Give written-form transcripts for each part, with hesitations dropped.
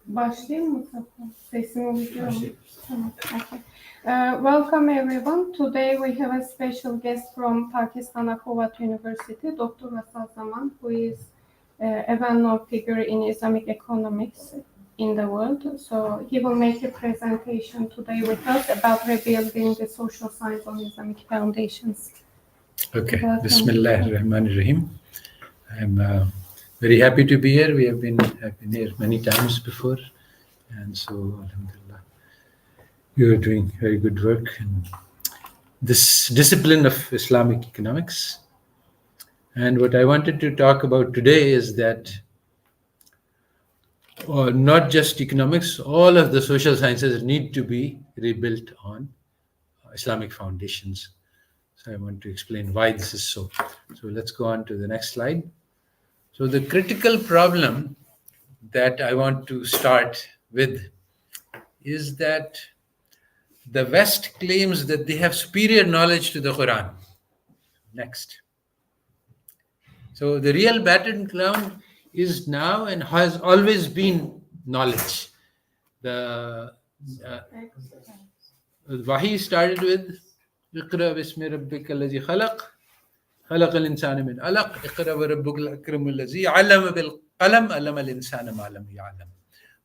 Başlayayım mı Safa? Sesim oluyor mu? Tamam. Okay. Welcome everyone. Today we have a special guest from Pakistan Sabahattin University, Dr. Asad Zaman, who is a well-known figure in Islamic economics in the world. So he will make a presentation today with us about rebuilding the social science on Islamic foundations. Okay. Bismillahirrahmanirrahim. I'm very happy to be here. I've been here many times before, and so alhamdulillah, you are doing very good work in this discipline of Islamic economics. And what I wanted to talk about today is that not just economics, all of the social sciences need to be rebuilt on Islamic foundations. So I want to explain why this is so. So let's go on to the next slide. So the critical problem that I want to start with is that the West claims that they have superior knowledge to the Quran. Next. So the real battleground is now and has always been knowledge. The Wahi started with اقرأ باسم ربك الذي خلق خلق الإنسان من علق اقرأ وربك الأكرم الذي علم بالقلم علم الإنسان ما لم يعلم.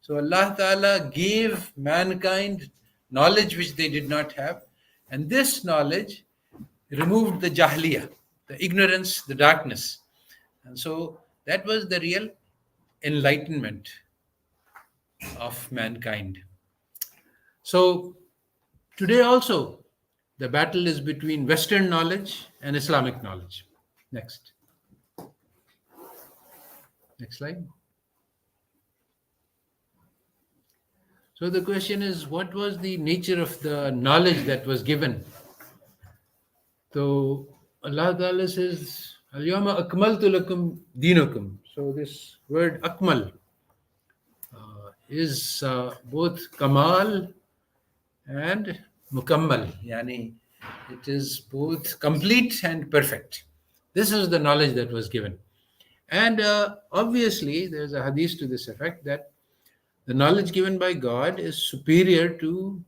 So Allah Ta'ala gave mankind knowledge which they did not have, and this knowledge removed the jahliya, the ignorance, the darkness. And so that was the real enlightenment of mankind. So today also, the battle is between Western knowledge and Islamic knowledge. Next. Next slide. So the question is, what was the nature of the knowledge that was given? So Allah Ta'ala says, Al-yawma akmaltu lakum dinakum. So this word akmal is both kamal and mukammal. Yani it is both complete and perfect. This is the knowledge that was given. And obviously there's a hadith to this effect that the knowledge given by God is superior to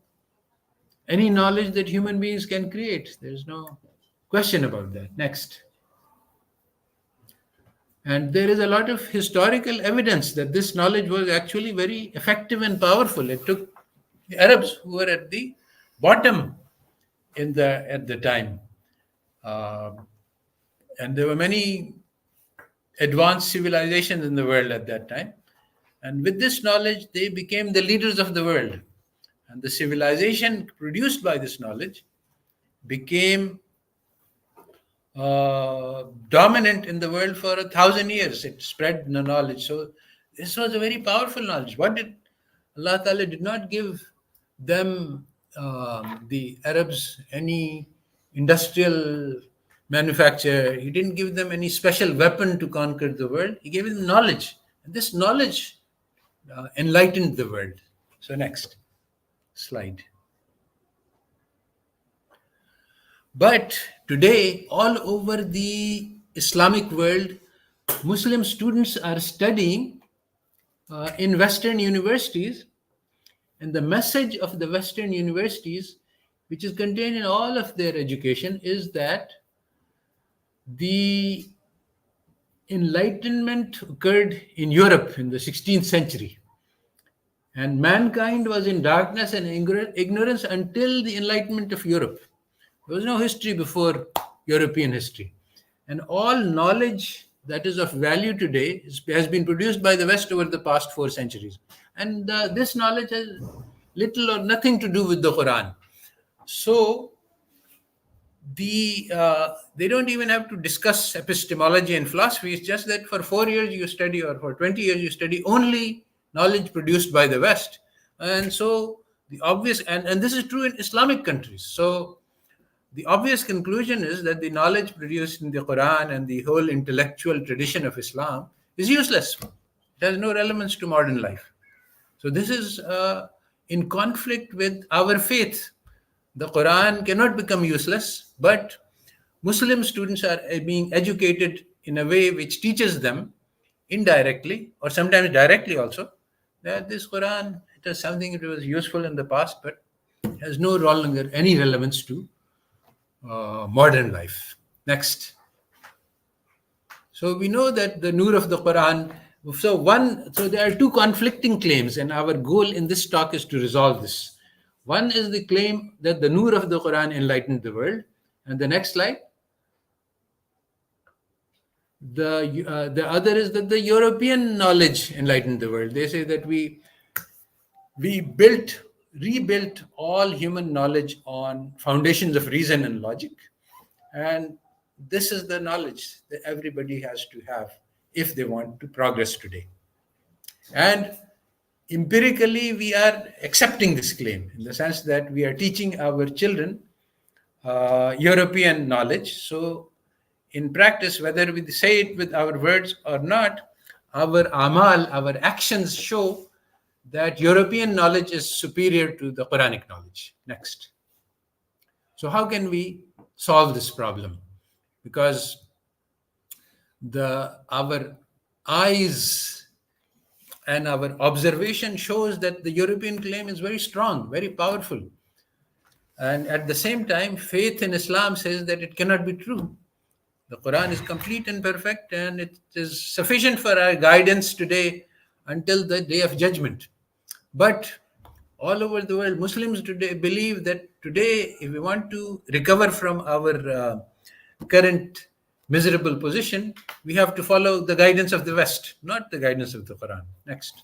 any knowledge that human beings can create. There's no question about that. Next. And there is a lot of historical evidence that this knowledge was actually very effective and powerful. It took the Arabs who were at the bottom at the time. And there were many advanced civilizations in the world at that time. And with this knowledge, they became the leaders of the world. And the civilization produced by this knowledge became dominant in the world for 1,000 years. It spread the knowledge. So this was a very powerful knowledge. What did Allah Ta'ala did not give them, the Arabs, any industrial manufacture. He didn't give them any special weapon to conquer the world. He gave them knowledge. And this knowledge enlightened the world. So next slide. But today, all over the Islamic world, Muslim students are studying in Western universities, and the message of the Western universities, which is contained in all of their education, is that the Enlightenment occurred in Europe in the 16th century. And mankind was in darkness and ignorance until the Enlightenment of Europe. There was no history before European history. And all knowledge that is of value today has been produced by the West over the past 4 centuries. And this knowledge has little or nothing to do with the Quran. So they don't even have to discuss epistemology and philosophy. It's just that for 4 years you study, or for 20 years you study only knowledge produced by the West. And so the obvious, and this is true in Islamic countries. So the obvious conclusion is that the knowledge produced in the Quran and the whole intellectual tradition of Islam is useless. It has no relevance to modern life. So this is in conflict with our faith. The Quran cannot become useless, but Muslim students are being educated in a way which teaches them indirectly, or sometimes directly also, that this Quran, it is something that was useful in the past, but has no longer any relevance to modern life. Next. So we know that the Nur of the Quran. So there are two conflicting claims, and our goal in this talk is to resolve this. One is the claim that the Nur of the Quran enlightened the world, and the next slide. The other is that the European knowledge enlightened the world. They say that we rebuilt all human knowledge on foundations of reason and logic, and this is the knowledge that everybody has to have if they want to progress today. And empirically, we are accepting this claim in the sense that we are teaching our children European knowledge. So in practice, whether we say it with our words or not, our amal, our actions show that European knowledge is superior to the Quranic knowledge. Next. So how can we solve this problem? Because our eyes and our observation shows that the European claim is very strong, very powerful. And at the same time, faith in Islam says that it cannot be true. The Quran is complete and perfect, and it is sufficient for our guidance today until the day of judgment. But all over the world, Muslims today believe that today, if we want to recover from our current miserable position, we have to follow the guidance of the West, not the guidance of the Quran. Next.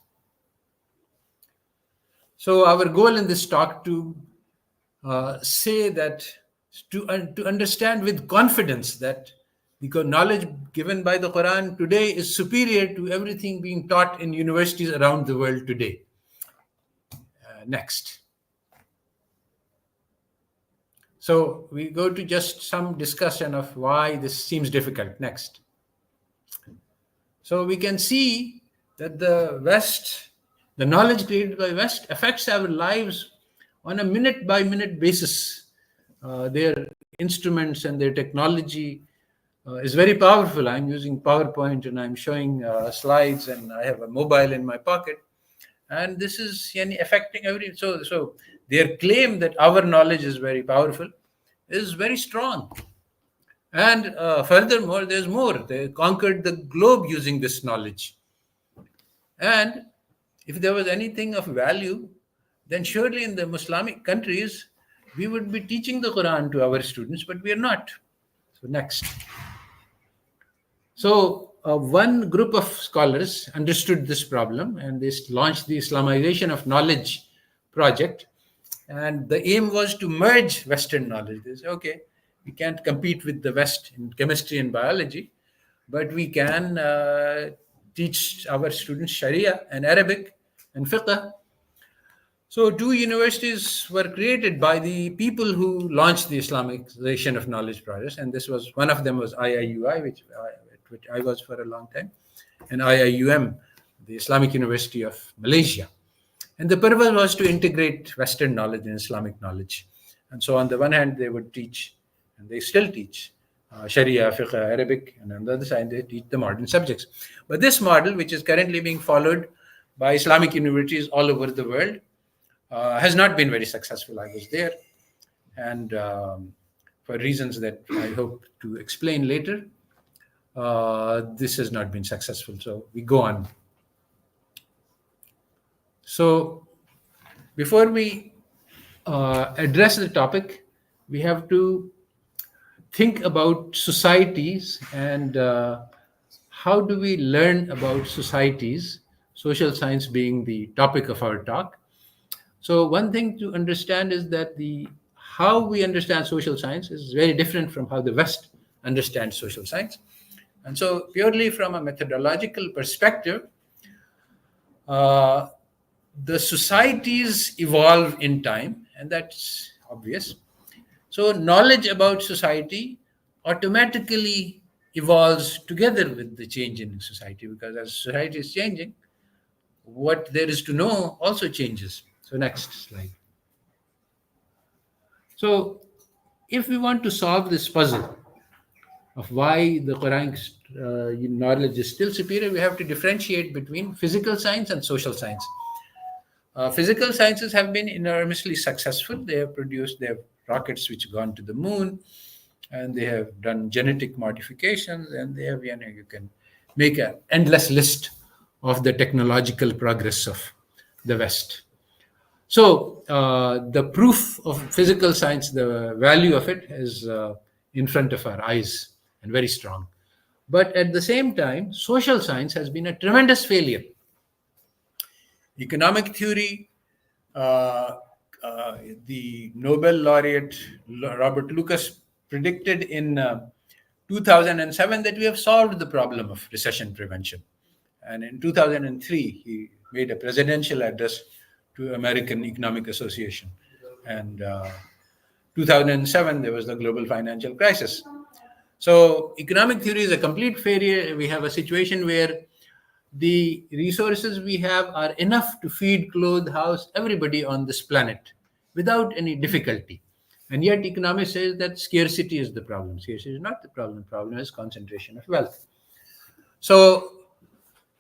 So our goal in this talk to say that to understand with confidence that because knowledge given by the Quran today is superior to everything being taught in universities around the world today. Next. So we go to just some discussion of why this seems difficult. Next. So we can see that the West, the knowledge created by West affects our lives on a minute-by-minute basis. Their instruments and their technology is very powerful. I'm using PowerPoint and I'm showing slides, and I have a mobile in my pocket. And this is affecting every. So their claim that our knowledge is very powerful is very strong. And furthermore, there's more. They conquered the globe using this knowledge. And if there was anything of value, then surely in the Islamic countries, we would be teaching the Quran to our students, but we are not. So next. So one group of scholars understood this problem, and they launched the Islamization of Knowledge project. And the aim was to merge Western knowledge. They say, okay, we can't compete with the West in chemistry and biology, but we can teach our students Sharia and Arabic and fiqh. So two universities were created by the people who launched the Islamization of Knowledge project, and this was one of them was IIUI, which I was for a long time, and IIUM, the Islamic University of Malaysia. And the purpose was to integrate Western knowledge and Islamic knowledge. And so on the one hand, they would teach, and they still teach, Sharia, fiqh, Arabic, and on the other side, they teach the modern subjects. But this model, which is currently being followed by Islamic universities all over the world, has not been very successful. I was there, and for reasons that I hope to explain later, this has not been successful. So we go on. So before we address the topic, we have to think about societies and how do we learn about societies, social science being the topic of our talk. So one thing to understand is that how we understand social science is very different from how the West understands social science. And so purely from a methodological perspective, the societies evolve in time, and that's obvious. So knowledge about society automatically evolves together with the change in society, because as society is changing, what there is to know also changes. So next slide. So if we want to solve this puzzle of why the Quranic knowledge is still superior, we have to differentiate between physical science and social science. Physical sciences have been enormously successful. They have rockets which have gone to the moon, and they have done genetic modifications, and they have, you can make an endless list of the technological progress of the West. So the proof of physical science, the value of it is in front of our eyes and very strong. But at the same time, social science has been a tremendous failure. Economic theory, uh, the Nobel laureate Robert Lucas predicted in 2007 that we have solved the problem of recession prevention. And in 2003, he made a presidential address to American Economic Association. And 2007, there was the global financial crisis. So economic theory is a complete failure. We have a situation where the resources we have are enough to feed, clothe, house everybody on this planet without any difficulty. And yet economics says that scarcity is the problem. Scarcity is not the problem. The problem is concentration of wealth. So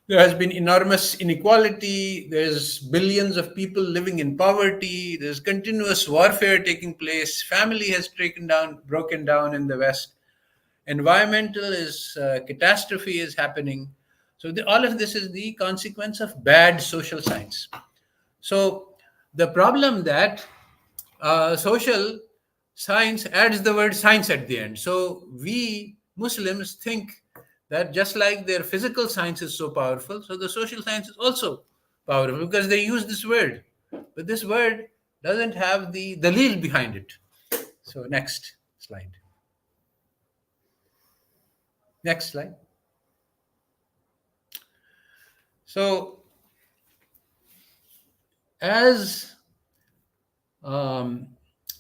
there has been enormous inequality. There's billions of people living in poverty. There's continuous warfare taking place. Family has broken down in the West. Environmental catastrophe is happening. So all of this is the consequence of bad social science. So the problem that social science adds the word science at the end. So we Muslims think that just like their physical science is so powerful, so the social science is also powerful because they use this word. But this word doesn't have the dalil behind it. So next slide. Next slide. So as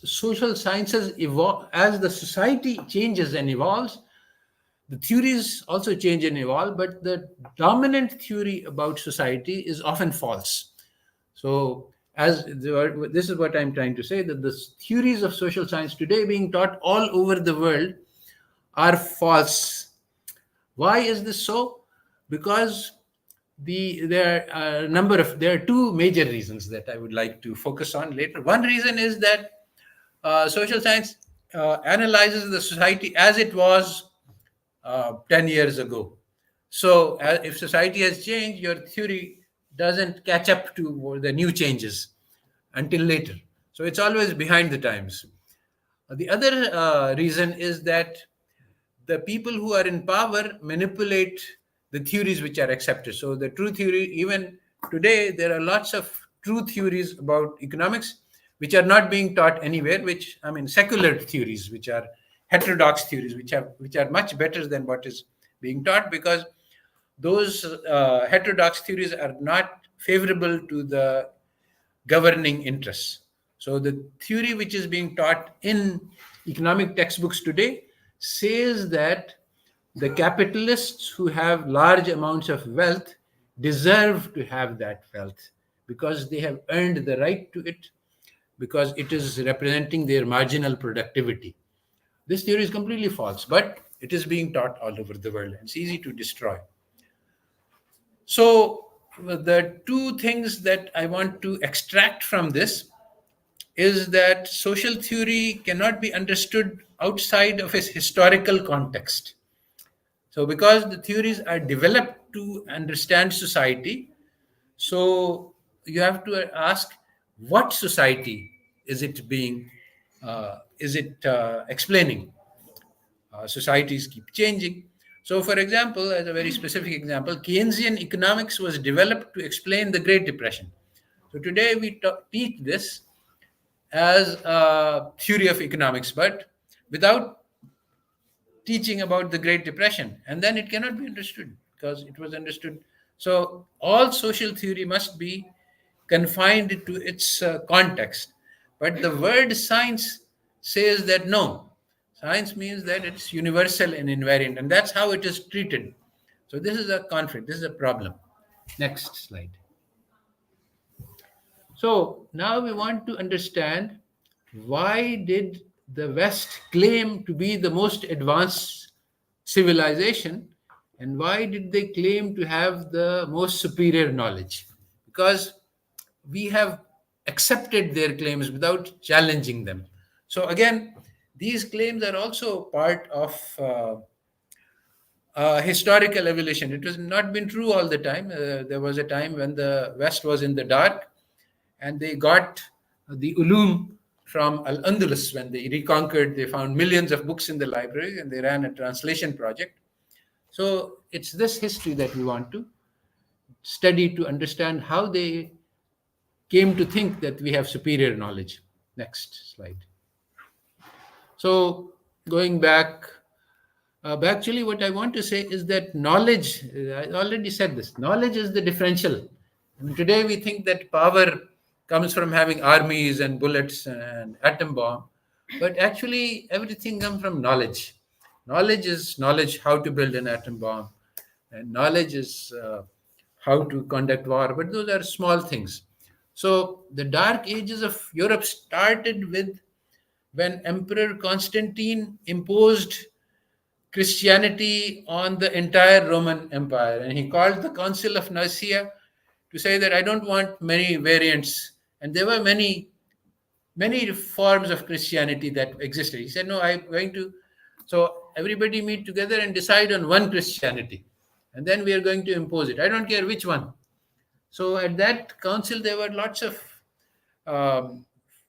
social sciences evolve, as the society changes and evolves, the theories also change and evolve, but the dominant theory about society is often false. So this is what I'm trying to say, that the theories of social science today being taught all over the world are false. Why is this so? Because there are two major reasons that I would like to focus on later. One reason is that social science analyzes the society as it was 10 years ago. So if society has changed, your theory doesn't catch up to the new changes until later. So it's always behind the times. The other reason is that the people who are in power manipulate the theories which are accepted. So the true theory, even today, there are lots of true theories about economics which are not being taught anywhere, secular theories, which are heterodox theories, which are much better than what is being taught, because those heterodox theories are not favorable to the governing interests. So the theory which is being taught in economic textbooks today says that the capitalists who have large amounts of wealth deserve to have that wealth because they have earned the right to it, because it is representing their marginal productivity. This theory is completely false, but it is being taught all over the world, and it's easy to destroy. So the two things that I want to extract from this is that social theory cannot be understood outside of its historical context. So because the theories are developed to understand society, so you have to ask, what society is it explaining? Societies keep changing. So for example, as a very specific example, Keynesian economics was developed to explain the Great Depression. So today we teach this as a theory of economics, but without teaching about the Great Depression, and then it cannot be understood because it was understood. So all social theory must be confined to its context. But the word science says that no, science means that it's universal and invariant, and that's how it is treated. So this is a conflict, this is a problem. Next slide. So now we want to understand, why did the West claim to be the most advanced civilization, and why did they claim to have the most superior knowledge? Because we have accepted their claims without challenging them. So again, these claims are also part of historical evolution. It has not been true all the time. There was a time when the West was in the dark, and they got the ulum from Al-Andalus. When they reconquered, they found millions of books in the library, and they ran a translation project. So it's this history that we want to study to understand how they came to think that we have superior knowledge. Next slide. So going back, actually, what I want to say is that knowledge, I already said this, knowledge is the differential. I mean, today we think that power comes from having armies and bullets and atom bomb, but actually everything comes from knowledge. Knowledge is knowledge how to build an atom bomb, and knowledge is how to conduct war, but those are small things. So the dark ages of Europe started with when Emperor Constantine imposed Christianity on the entire Roman Empire. And he called the Council of Nicaea to say that I don't want many variants. And there were many forms of Christianity that existed. He said, no, I'm going to, so everybody meet together and decide on one Christianity. And then we are going to impose it. I don't care which one. So at that council, there were lots of um,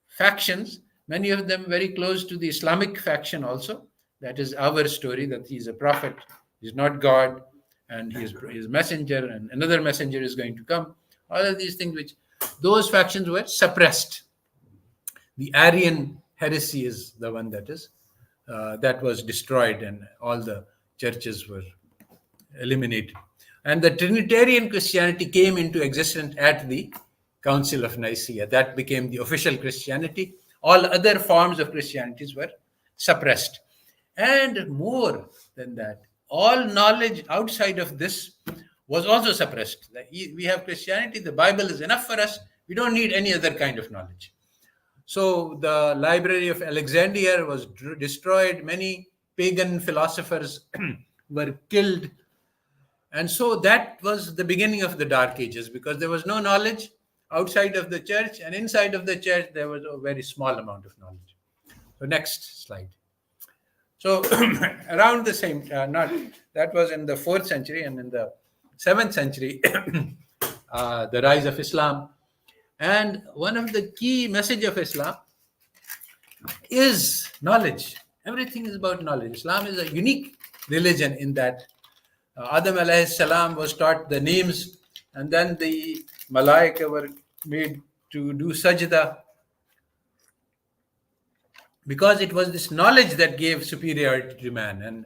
factions, many of them very close to the Islamic faction also. That is our story, that he's a prophet, he's not God, and he is messenger, and another messenger is going to come. All of these things, which those factions were suppressed. The Arian heresy is the one that was destroyed, and all the churches were eliminated. And the Trinitarian Christianity came into existence at the Council of Nicaea. That became the official Christianity. All other forms of Christianities were suppressed. And more than that, all knowledge outside of this was also suppressed. We have Christianity, the Bible is enough for us. We don't need any other kind of knowledge. So the Library of Alexandria was destroyed. Many pagan philosophers were killed. And so that was the beginning of the Dark Ages, because there was no knowledge outside of the church, and inside of the church there was a very small amount of knowledge. So next slide. So around the same, that was in the 4th century, and in the 7th century, the rise of Islam. And one of the key message of Islam is knowledge. Everything is about knowledge. Islam is a unique religion in that Adam alayhi salam was taught the names, and then the malaika were made to do sajda, because it was this knowledge that gave superiority to man, and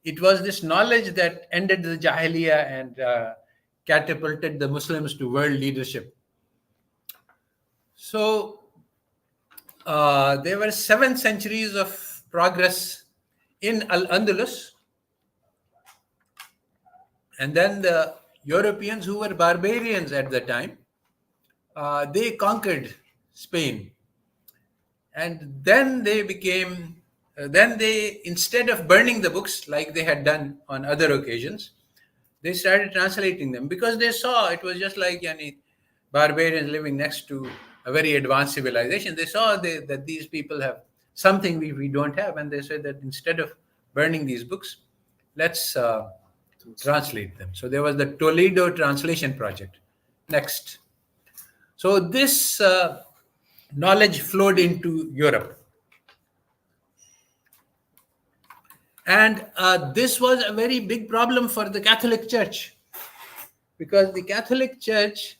it was this knowledge that ended the Jahiliyyah and catapulted the Muslims to world leadership. So there were 7 centuries of progress in Al-Andalus. And then the Europeans, who were barbarians at the time, they conquered Spain. And then they became, instead of burning the books like they had done on other occasions, they started translating them, because they saw it was just like any barbarians living next to a very advanced civilization. They saw that these people have something we don't have. And they said that instead of burning these books, let's translate them. So there was the Toledo Translation Project. Next. So this knowledge flowed into Europe. And this was a very big problem for the Catholic Church, because the Catholic Church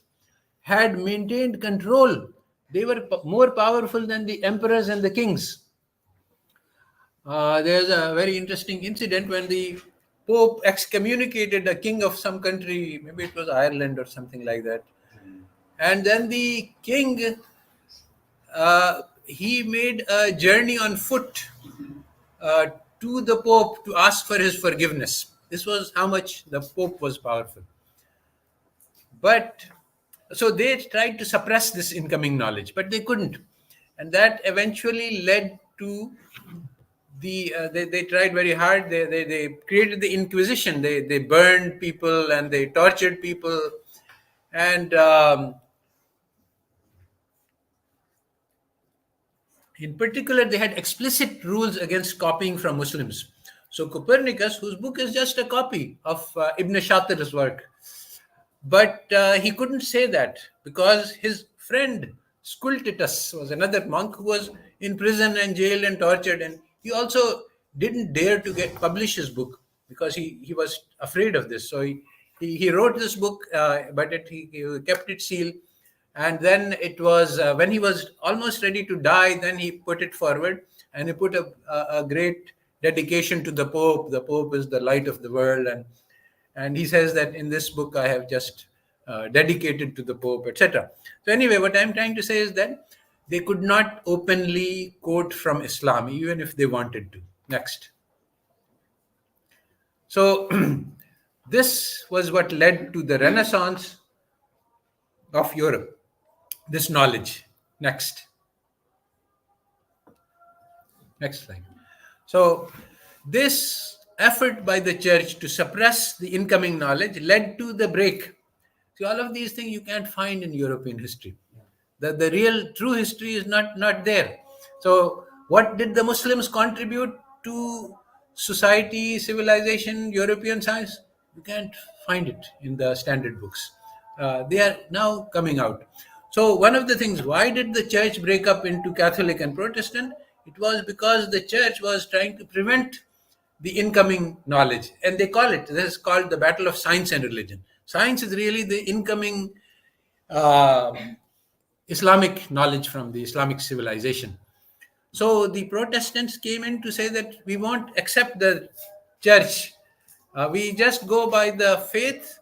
had maintained control. They were more powerful than the emperors and the kings. There's a very interesting incident when the Pope excommunicated a king of some country, maybe it was Ireland or something like that. And then the king, he made a journey on foot to the Pope to ask for his forgiveness. This was how much the Pope was powerful. But so they tried to suppress this incoming knowledge, but they couldn't. And that eventually led to they tried very hard. They created the Inquisition. They burned people and they tortured people. And In particular, they had explicit rules against copying from Muslims. So Copernicus, whose book is just a copy of Ibn Shatir's work, but he couldn't say that because his friend Sculptus was another monk who was in prison and jailed and tortured, and he also didn't dare to get publish his book because he was afraid of this. So he wrote this book, but he kept it sealed. And then it was when he was almost ready to die, then he put it forward, and he put a great dedication to the Pope. The Pope is the light of the world, and he says that in this book I have just dedicated to the Pope, etc. So anyway, what I'm trying to say is that they could not openly quote from Islam, even if they wanted to. Next. So this was what led to the Renaissance of Europe, this knowledge. Next slide. So this effort by the church to suppress the incoming knowledge led to the break. See, all of these things you can't find in European history. The real true history is not there. So what did the Muslims contribute to society, civilization, European science? You can't find it in the standard books. They are now coming out. So one of the things, why did the church break up into Catholic and Protestant? It was because the church was trying to prevent the incoming knowledge. And they call it, this is called the battle of science and religion. Science is really the incoming Islamic knowledge from the Islamic civilization. So the Protestants came in to say that we won't accept the church. We just go by the faith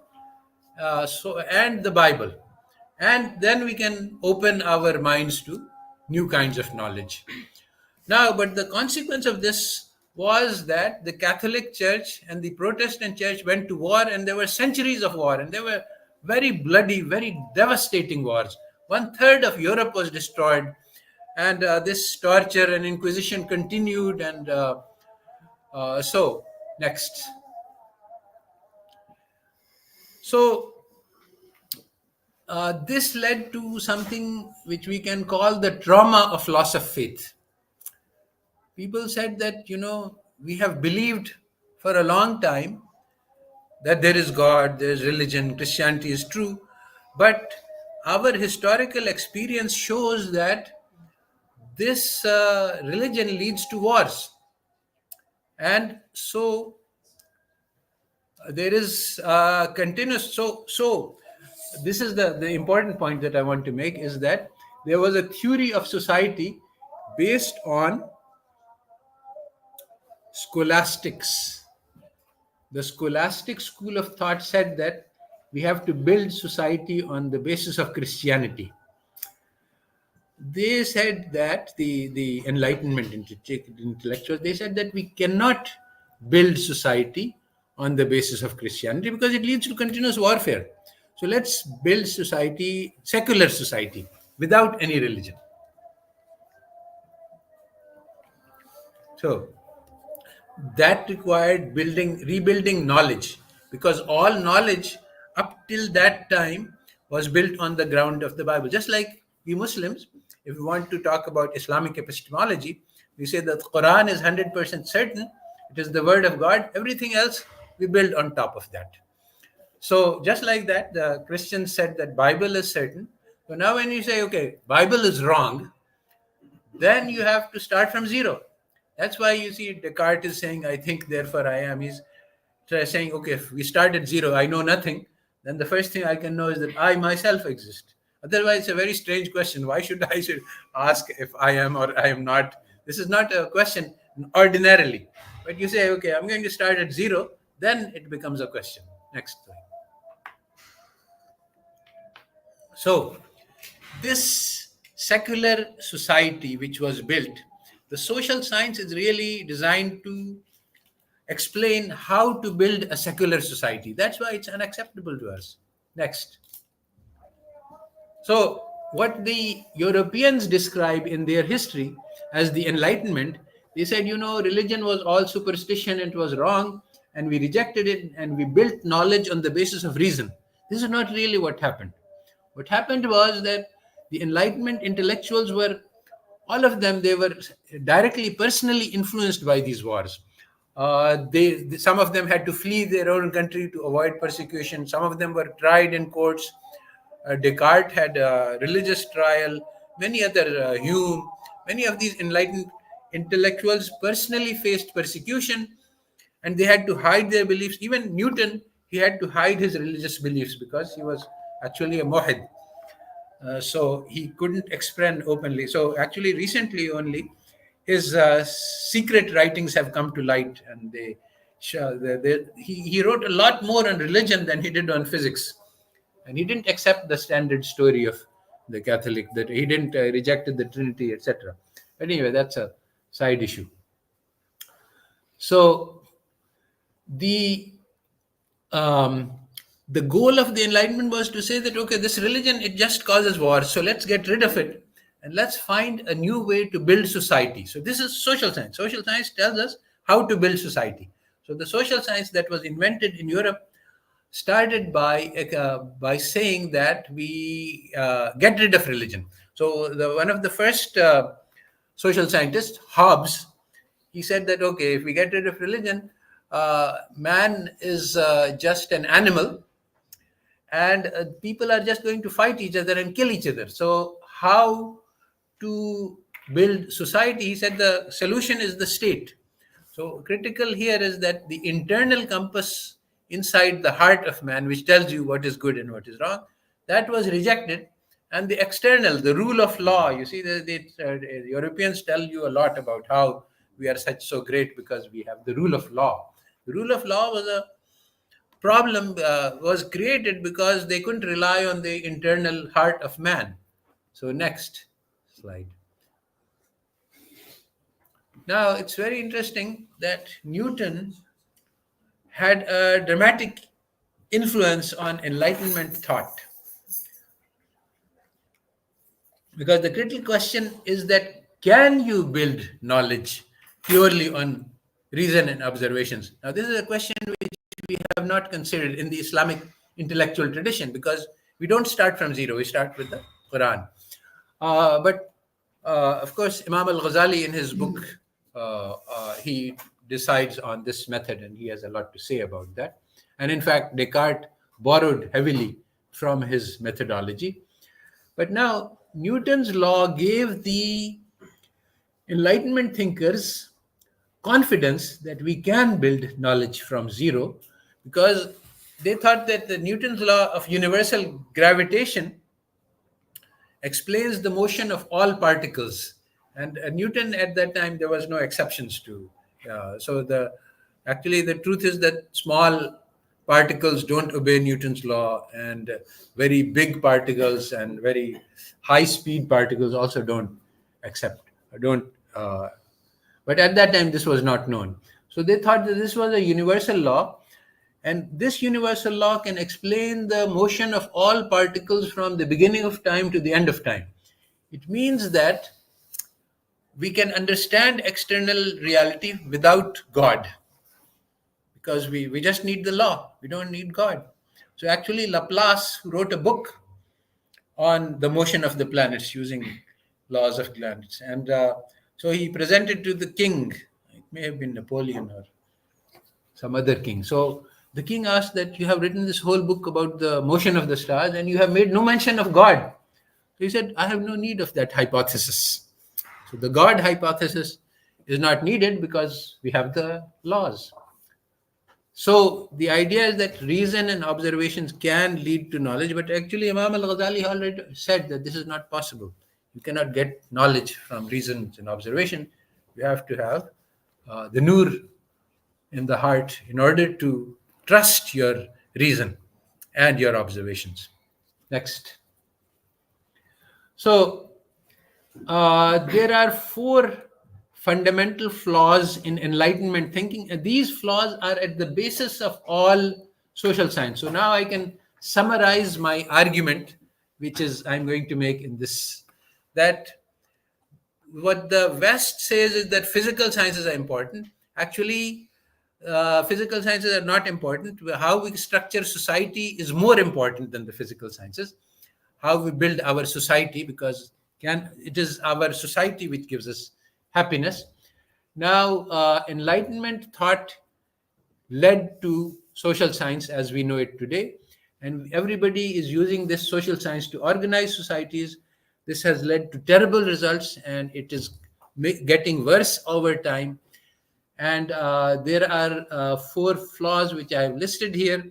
and the Bible. And then we can open our minds to new kinds of knowledge. Now, but the consequence of this was that the Catholic Church and the Protestant Church went to war, and there were centuries of war, and there were very bloody, very devastating wars. 1/3 of Europe was destroyed, and this torture and inquisition continued. And so, next. So, this led to something which we can call the trauma of loss of faith. People said that, we have believed for a long time that there is God, there is religion, Christianity is true, but our historical experience shows that this religion leads to wars. And so there is continuous, so this is the important point that I want to make, is that there was a theory of society based on scholastics. The scholastic school of thought said that we have to build society on the basis of Christianity. They said that the Enlightenment intellectuals, they said that we cannot build society on the basis of Christianity because it leads to continuous warfare. So let's build society, secular society, without any religion. So that required rebuilding knowledge, because all knowledge up till that time was built on the ground of the Bible. Just like we Muslims, if we want to talk about Islamic epistemology, we say that the Quran is 100% certain, it is the word of God, everything else we build on top of that. So just like that, the Christians said that Bible is certain. So now when you say, okay, Bible is wrong, then you have to start from zero. That's why you see Descartes is saying, I think, therefore I am. He's saying, okay, if we start at zero, I know nothing, then the first thing I can know is that I myself exist. Otherwise, it's a very strange question. Why should I ask if I am or I am not? This is not a question ordinarily. But you say, okay, I'm going to start at zero, then it becomes a question. Next slide. So, this secular society which was built, the social science is really designed to explain how to build a secular society. That's why it's unacceptable to us. Next. So, what the Europeans describe in their history as the Enlightenment, they said, religion was all superstition, it was wrong, and we rejected it, and we built knowledge on the basis of reason. This is not really what happened. What happened was that the Enlightenment intellectuals were all of them, they were directly, personally influenced by these wars. Some of them had to flee their own country to avoid persecution. Some of them were tried in courts. Descartes had a religious trial. Many other, Hume, many of these enlightened intellectuals personally faced persecution, and they had to hide their beliefs. Even Newton, he had to hide his religious beliefs because he was actually a mu'ahid. So he couldn't explain openly. So actually, recently only, his secret writings have come to light, and he wrote a lot more on religion than he did on physics, and he didn't accept the standard story of the Catholic, that he didn't rejected the Trinity, etc. Anyway, that's a side issue. So the the goal of the Enlightenment was to say that, okay, this religion, it just causes wars, so let's get rid of it and let's find a new way to build society. So this is social science. Social science tells us how to build society. So the social science that was invented in Europe started by saying that we get rid of religion. So one of the first social scientists, Hobbes, he said that, okay, if we get rid of religion, man is just an animal, and people are just going to fight each other and kill each other. So how to build society? He said the solution is the state. So critical here is that the internal compass inside the heart of man, which tells you what is good and what is wrong, that was rejected. And the external, the rule of law, you see, the Europeans tell you a lot about how we are so great because we have the rule of law. The rule of law was a problem, was created because they couldn't rely on the internal heart of man. So next slide. Now, it's very interesting that Newton had a dramatic influence on Enlightenment thought. Because the critical question is that, can you build knowledge purely on reason and observations? Now, this is a question which we have not considered in the Islamic intellectual tradition, because we don't start from zero, we start with the Quran. But of course, Imam al-Ghazali in his book, he decides on this method, and he has a lot to say about that. And in fact, Descartes borrowed heavily from his methodology. But now, Newton's law gave the Enlightenment thinkers confidence that we can build knowledge from zero, because they thought that the Newton's law of universal gravitation explains the motion of all particles. And Newton, at that time, there was no exceptions to. Actually, the truth is that small particles don't obey Newton's law, and very big particles and very high-speed particles also don't. But at that time, this was not known. So they thought that this was a universal law, and this universal law can explain the motion of all particles from the beginning of time to the end of time. It means that we can understand external reality without God, because we just need the law. We don't need God. So actually, Laplace wrote a book on the motion of the planets using laws of planets. And so he presented to the king. It may have been Napoleon or some other king. So the king asked that, you have written this whole book about the motion of the stars and you have made no mention of God. So he said, I have no need of that hypothesis. So the God hypothesis is not needed because we have the laws. So the idea is that reason and observations can lead to knowledge, but actually Imam al-Ghazali already said that this is not possible. You cannot get knowledge from reasons and observation. You have to have the nur in the heart in order to trust your reason and your observations. Next. So there are 4 fundamental flaws in Enlightenment thinking, and these flaws are at the basis of all social science. So now I can summarize my argument, which is I'm going to make in this, that what the West says is that physical sciences are important. Actually, physical sciences are not important. How we structure society is more important than the physical sciences. How we build our society, because It is our society which gives us happiness. Now, Enlightenment thought led to social science as we know it today, and everybody is using this social science to organize societies. This has led to terrible results, and it is getting worse over time. And there are 4 flaws which I have listed here.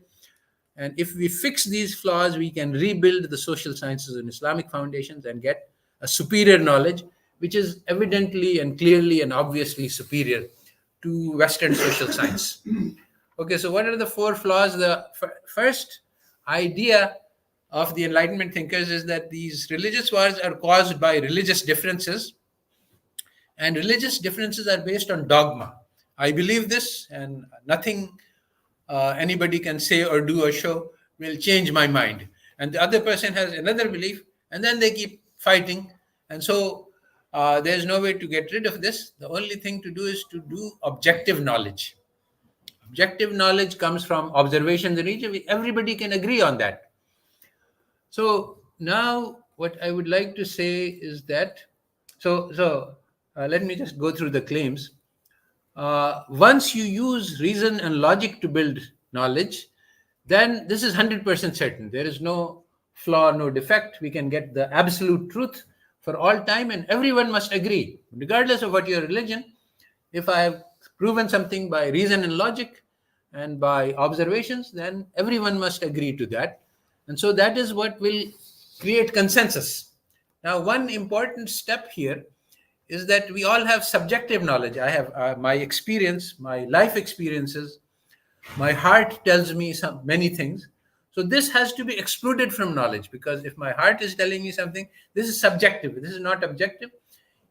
And if we fix these flaws, we can rebuild the social sciences and Islamic foundations and get a superior knowledge, which is evidently and clearly and obviously superior to Western social science. Okay, so what are the 4 flaws? The first idea of the Enlightenment thinkers is that these religious wars are caused by religious differences, and religious differences are based on dogma. I believe this, and nothing anybody can say or do or show will change my mind. And the other person has another belief, and then they keep fighting. And so there's no way to get rid of this. The only thing to do is to do objective knowledge. Objective knowledge comes from observations in each. Everybody can agree on that. So now what I would like to say is that, let me just go through the claims. Once you use reason and logic to build knowledge, then this is 100% certain. There is no flaw, no defect. We can get the absolute truth for all time, and everyone must agree, regardless of what your religion. If I have proven something by reason and logic and by observations, then everyone must agree to that. And so that is what will create consensus. Now, one important step here is that we all have subjective knowledge. I have my experience, my life experiences. My heart tells me many things. So this has to be excluded from knowledge, because if my heart is telling me something, this is subjective. This is not objective,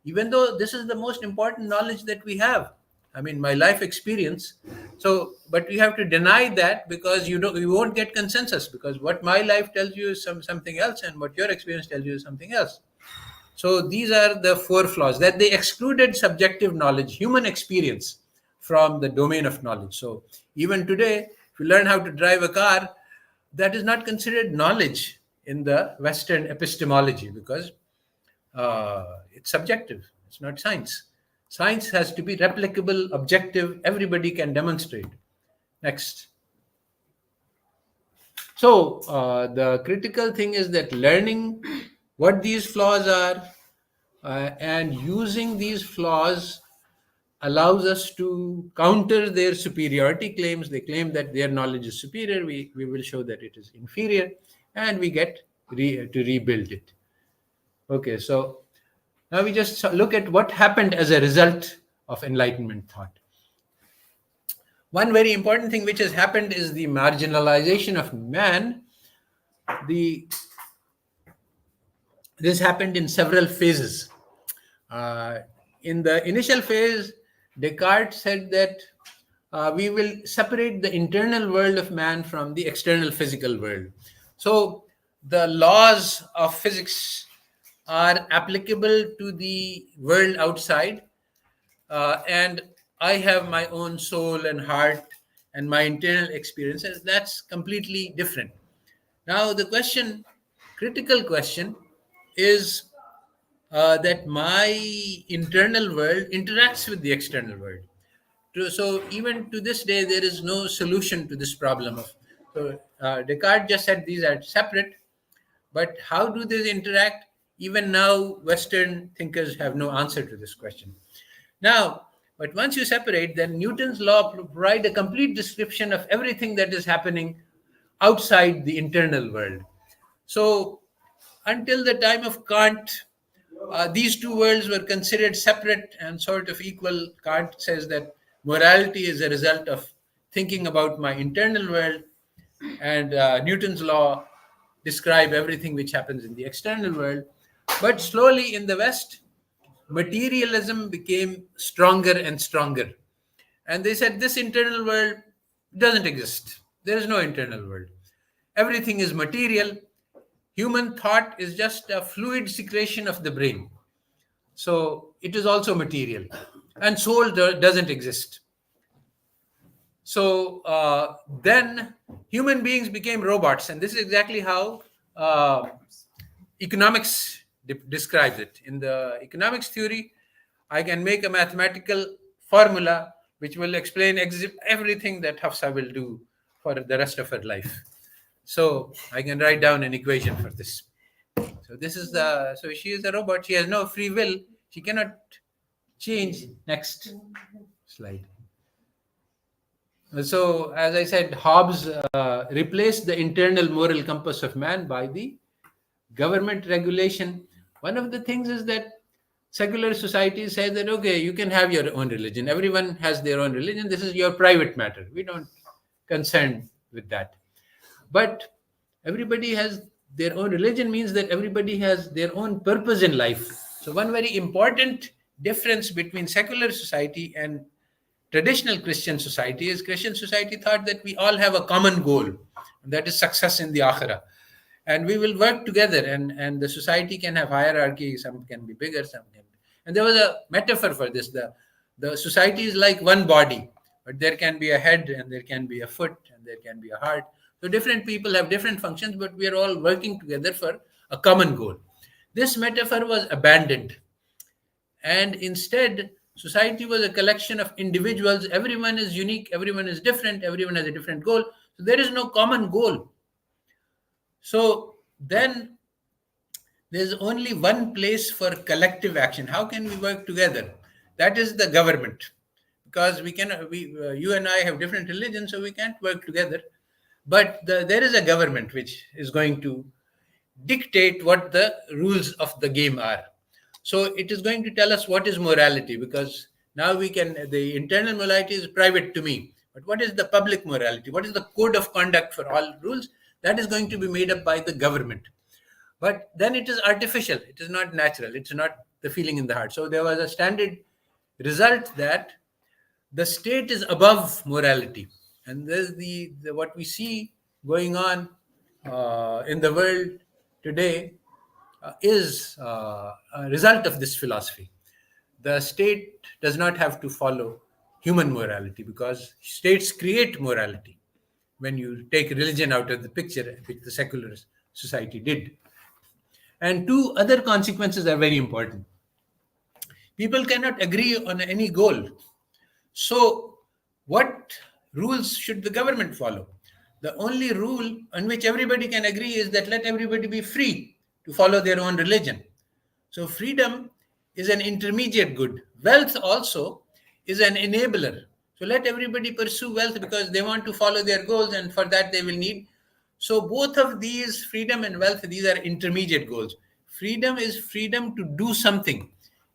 even though this is the most important knowledge that we have. I mean, my life experience. So, but we have to deny that, because you won't get consensus, because what my life tells you is something else, and what your experience tells you is something else. So these are the 4 flaws, that they excluded subjective knowledge, human experience, from the domain of knowledge. So even today, if you learn how to drive a car, that is not considered knowledge in the Western epistemology, because it's subjective. It's not science. Science has to be replicable, objective. Everybody can demonstrate. Next. So the critical thing is that learning what these flaws are and using these flaws allows us to counter their superiority claims. They claim that their knowledge is superior. We will show that it is inferior, and we get to rebuild it. Okay, so now we just look at what happened as a result of Enlightenment thought. One very important thing which has happened is the marginalization of man. This happened in several phases. In the initial phase, Descartes said that we will separate the internal world of man from the external physical world. So the laws of physics are applicable to the world outside, and I have my own soul and heart and my internal experiences. That's completely different. Now the critical question is that my internal world interacts with the external world. So even to this day, there is no solution to this problem. Descartes just said these are separate, but how do they interact? Even now, Western thinkers have no answer to this question. Now, but once you separate, then Newton's law provides a complete description of everything that is happening outside the internal world. So until the time of Kant, these two worlds were considered separate and sort of equal. Kant says that morality is a result of thinking about my internal world, and Newton's law describe everything which happens in the external world. But slowly in the West, materialism became stronger and stronger. And they said this internal world doesn't exist. There is no internal world. Everything is material. Human thought is just a fluid secretion of the brain. So it is also material. And soul doesn't exist. So then human beings became robots. And this is exactly how economics describes it. In the economics theory, I can make a mathematical formula which will explain everything that Hafsa will do for the rest of her life. So I can write down an equation for this. So this is so she is a robot. She has no free will. She cannot change. Next slide. So, as I said, Hobbes replaced the internal moral compass of man by the government regulation. One of the things is that secular societies say that, okay, you can have your own religion. Everyone has their own religion. This is your private matter. We don't concern with that. But everybody has their own religion means that everybody has their own purpose in life. So one very important difference between secular society and traditional Christian society is Christian society thought that we all have a common goal, and that is success in the akhirah. And we will work together, and the society can have hierarchy, some can be bigger, some can be. And there was a metaphor for this. The society is like one body, but there can be a head, and there can be a foot, and there can be a heart. So different people have different functions, but we are all working together for a common goal. This metaphor was abandoned. And instead, society was a collection of individuals. Everyone is unique, everyone is different, everyone has a different goal. So there is no common goal. So then there's only one place for collective action. How can we work together? That is the government. Because you and I have different religions, so we can't work together. But there is a government which is going to dictate what the rules of the game are. So it is going to tell us what is morality, because now the internal morality is private to me. But what is the public morality? What is the code of conduct for all rules? That is going to be made up by the government. But then it is artificial. It is not natural. It's not the feeling in the heart. So there was a standard result that the state is above morality. And there's what we see going on in the world today is a result of this philosophy. The state does not have to follow human morality, because states create morality when you take religion out of the picture, which the secular society did. And two other consequences are very important. People cannot agree on any goal. So what rules should the government follow? The only rule on which everybody can agree is that let everybody be free to follow their own religion. So freedom is an intermediate good. Wealth also is an enabler. So let everybody pursue wealth because they want to follow their goals, and for that they will need. So both of these, freedom and wealth, these are intermediate goals. Freedom is freedom to do something.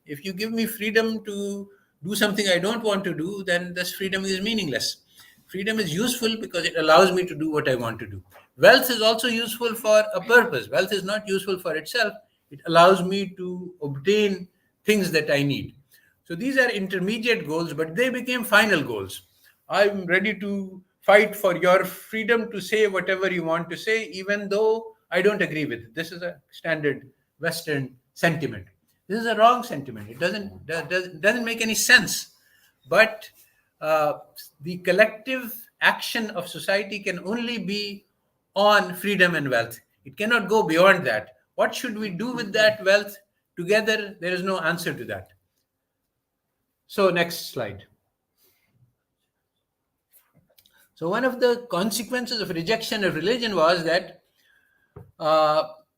If you give me freedom to do something I don't want to do, then this freedom is meaningless. Freedom is useful because it allows me to do what I want to do. Wealth is also useful for a purpose. Wealth is not useful for itself. It allows me to obtain things that I need. So these are intermediate goals, but they became final goals. I'm ready to fight for your freedom to say whatever you want to say, even though I don't agree with it. This is a standard Western sentiment. This is a wrong sentiment. It doesn't make any sense. But the collective action of society can only be on freedom and wealth. It cannot go beyond that. What should we do with that wealth together? There is no answer to that. So next slide. So one of the consequences of rejection of religion was that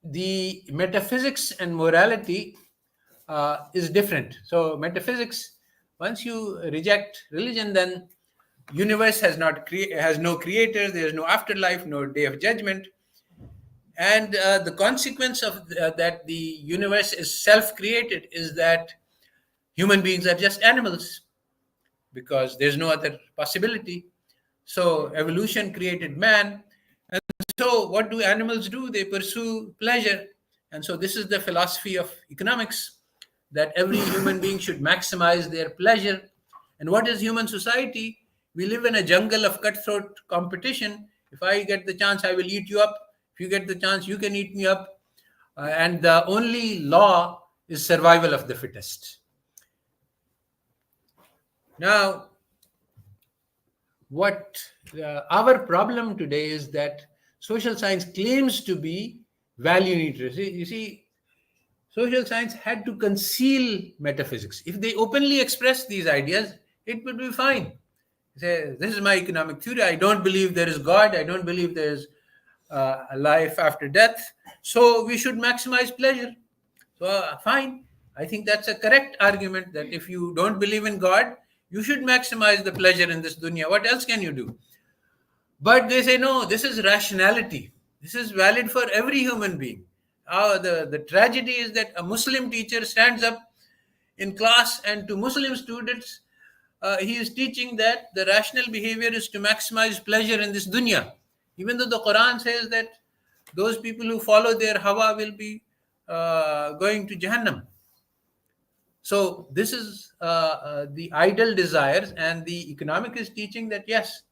the metaphysics and morality is different. So metaphysics, once you reject religion, then universe has no creator, there is no afterlife, no day of judgment. And the consequence of that the universe is self-created is that human beings are just animals, because there's no other possibility. So evolution created man. And so what do animals do? They pursue pleasure. And so this is the philosophy of economics, that every human being should maximize their pleasure. And what is human society? We live in a jungle of cutthroat competition. If I get the chance, I will eat you up. If you get the chance, you can eat me up. And the only law is survival of the fittest. Now, what our problem today is that social science claims to be value neutral. You see, social science had to conceal metaphysics. If they openly express these ideas, it would be fine. Say, this is my economic theory. I don't believe there is God. I don't believe there is a life after death. So we should maximize pleasure. So fine. I think that's a correct argument that if you don't believe in God, you should maximize the pleasure in this dunya. What else can you do? But they say, no, this is rationality. This is valid for every human being. The tragedy is that a Muslim teacher stands up in class and to Muslim students, he is teaching that the rational behavior is to maximize pleasure in this dunya. Even though the Quran says that those people who follow their hawa will be going to Jahannam. So this is the idle desires, and the economic is teaching that yes,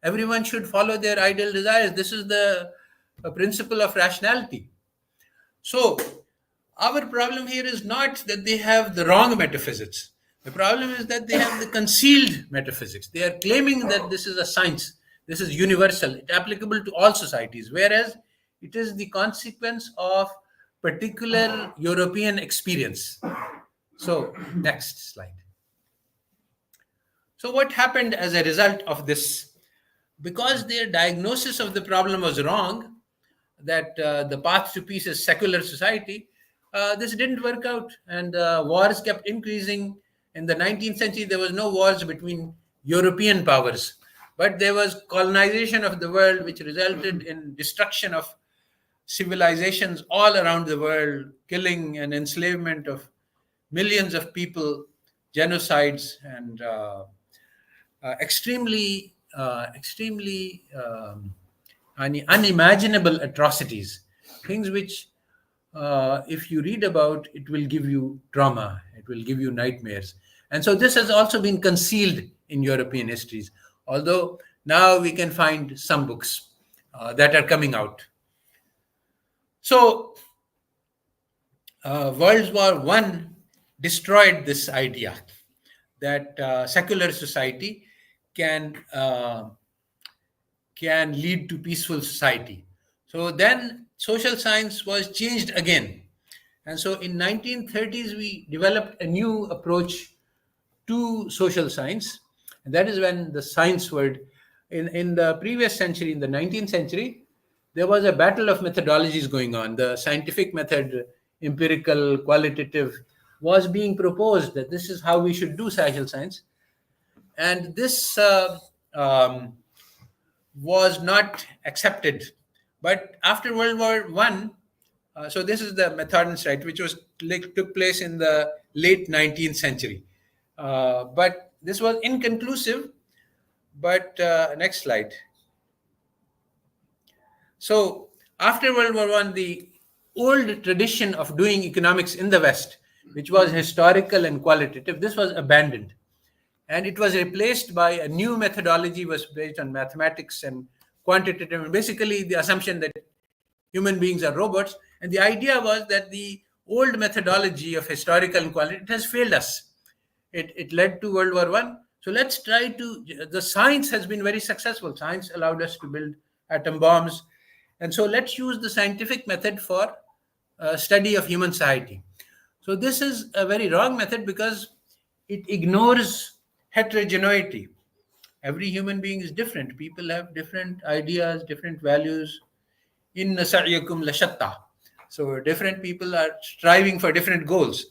everyone should follow their idle desires. This is the principle of rationality. So our problem here is not that they have the wrong metaphysics. The problem is that they have the concealed metaphysics. They are claiming that this is a science, this is universal, it's applicable to all societies, whereas it is the consequence of particular European experience. So, next slide. So, what happened as a result of this? Because their diagnosis of the problem was wrong, that the path to peace is secular society, this didn't work out, and wars kept increasing. In the 19th century, there was no wars between European powers, but there was colonization of the world, which resulted in destruction of civilizations all around the world, killing and enslavement of millions of people, genocides, and extremely unimaginable atrocities, things which if you read about, it will give you trauma, it will give you nightmares. And so this has also been concealed in European histories, although now we can find some books that are coming out. So World War I destroyed this idea that secular society can lead to peaceful society. So then social science was changed again. And so in 1930s, we developed a new approach to social science. And that is when the science word, in the previous century, in the 19th century, there was a battle of methodologies going on. The scientific method, empirical, qualitative, was being proposed that this is how we should do social science. And this was not accepted. But after World War I, so this is the Methodist right, which took place in the late 19th century. But this was inconclusive. But next slide. So after World War I, the old tradition of doing economics in the West, which was historical and qualitative, this was abandoned. And it was replaced by a new methodology, was based on mathematics and quantitative, and basically the assumption that human beings are robots. And the idea was that the old methodology of historical and qualitative, it has failed us. It led to World War I. So let's try the science has been very successful. Science allowed us to build atom bombs. And so let's use the scientific method for study of human society. So this is a very wrong method because it ignores heterogeneity. Every human being is different. People have different ideas, different values. Inna sa'yakum lashatta. So different people are striving for different goals.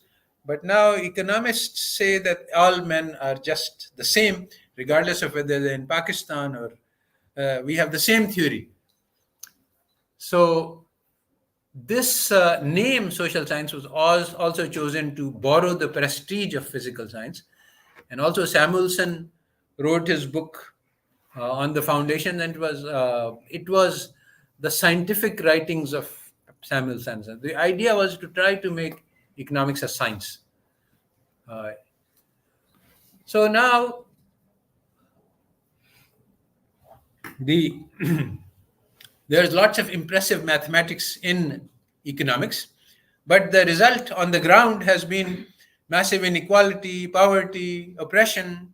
But now economists say that all men are just the same, regardless of whether they're in Pakistan or we have the same theory. So this name social science was also chosen to borrow the prestige of physical science. And also Samuelson wrote his book on the foundation, and it was the scientific writings of Samuelson. The idea was to try to make economics a science. So now there's lots of impressive mathematics in economics, but the result on the ground has been massive inequality, poverty, oppression.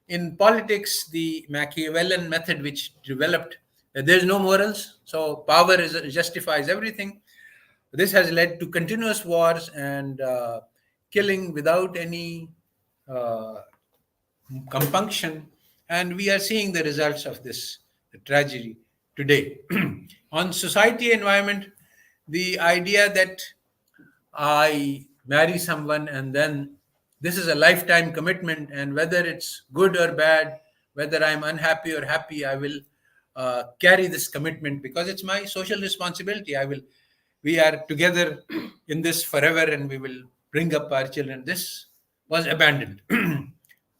In politics, the Machiavellian method, which developed, there's no morals, so power justifies everything. This has led to continuous wars and killing without any uh, compunction, and we are seeing the results of this tragedy today. On society environment, the idea that I marry someone and then this is a lifetime commitment, and whether it's good or bad, whether I'm unhappy or happy, I will carry this commitment because it's my social responsibility. We are together in this forever, and we will bring up our children. This was abandoned.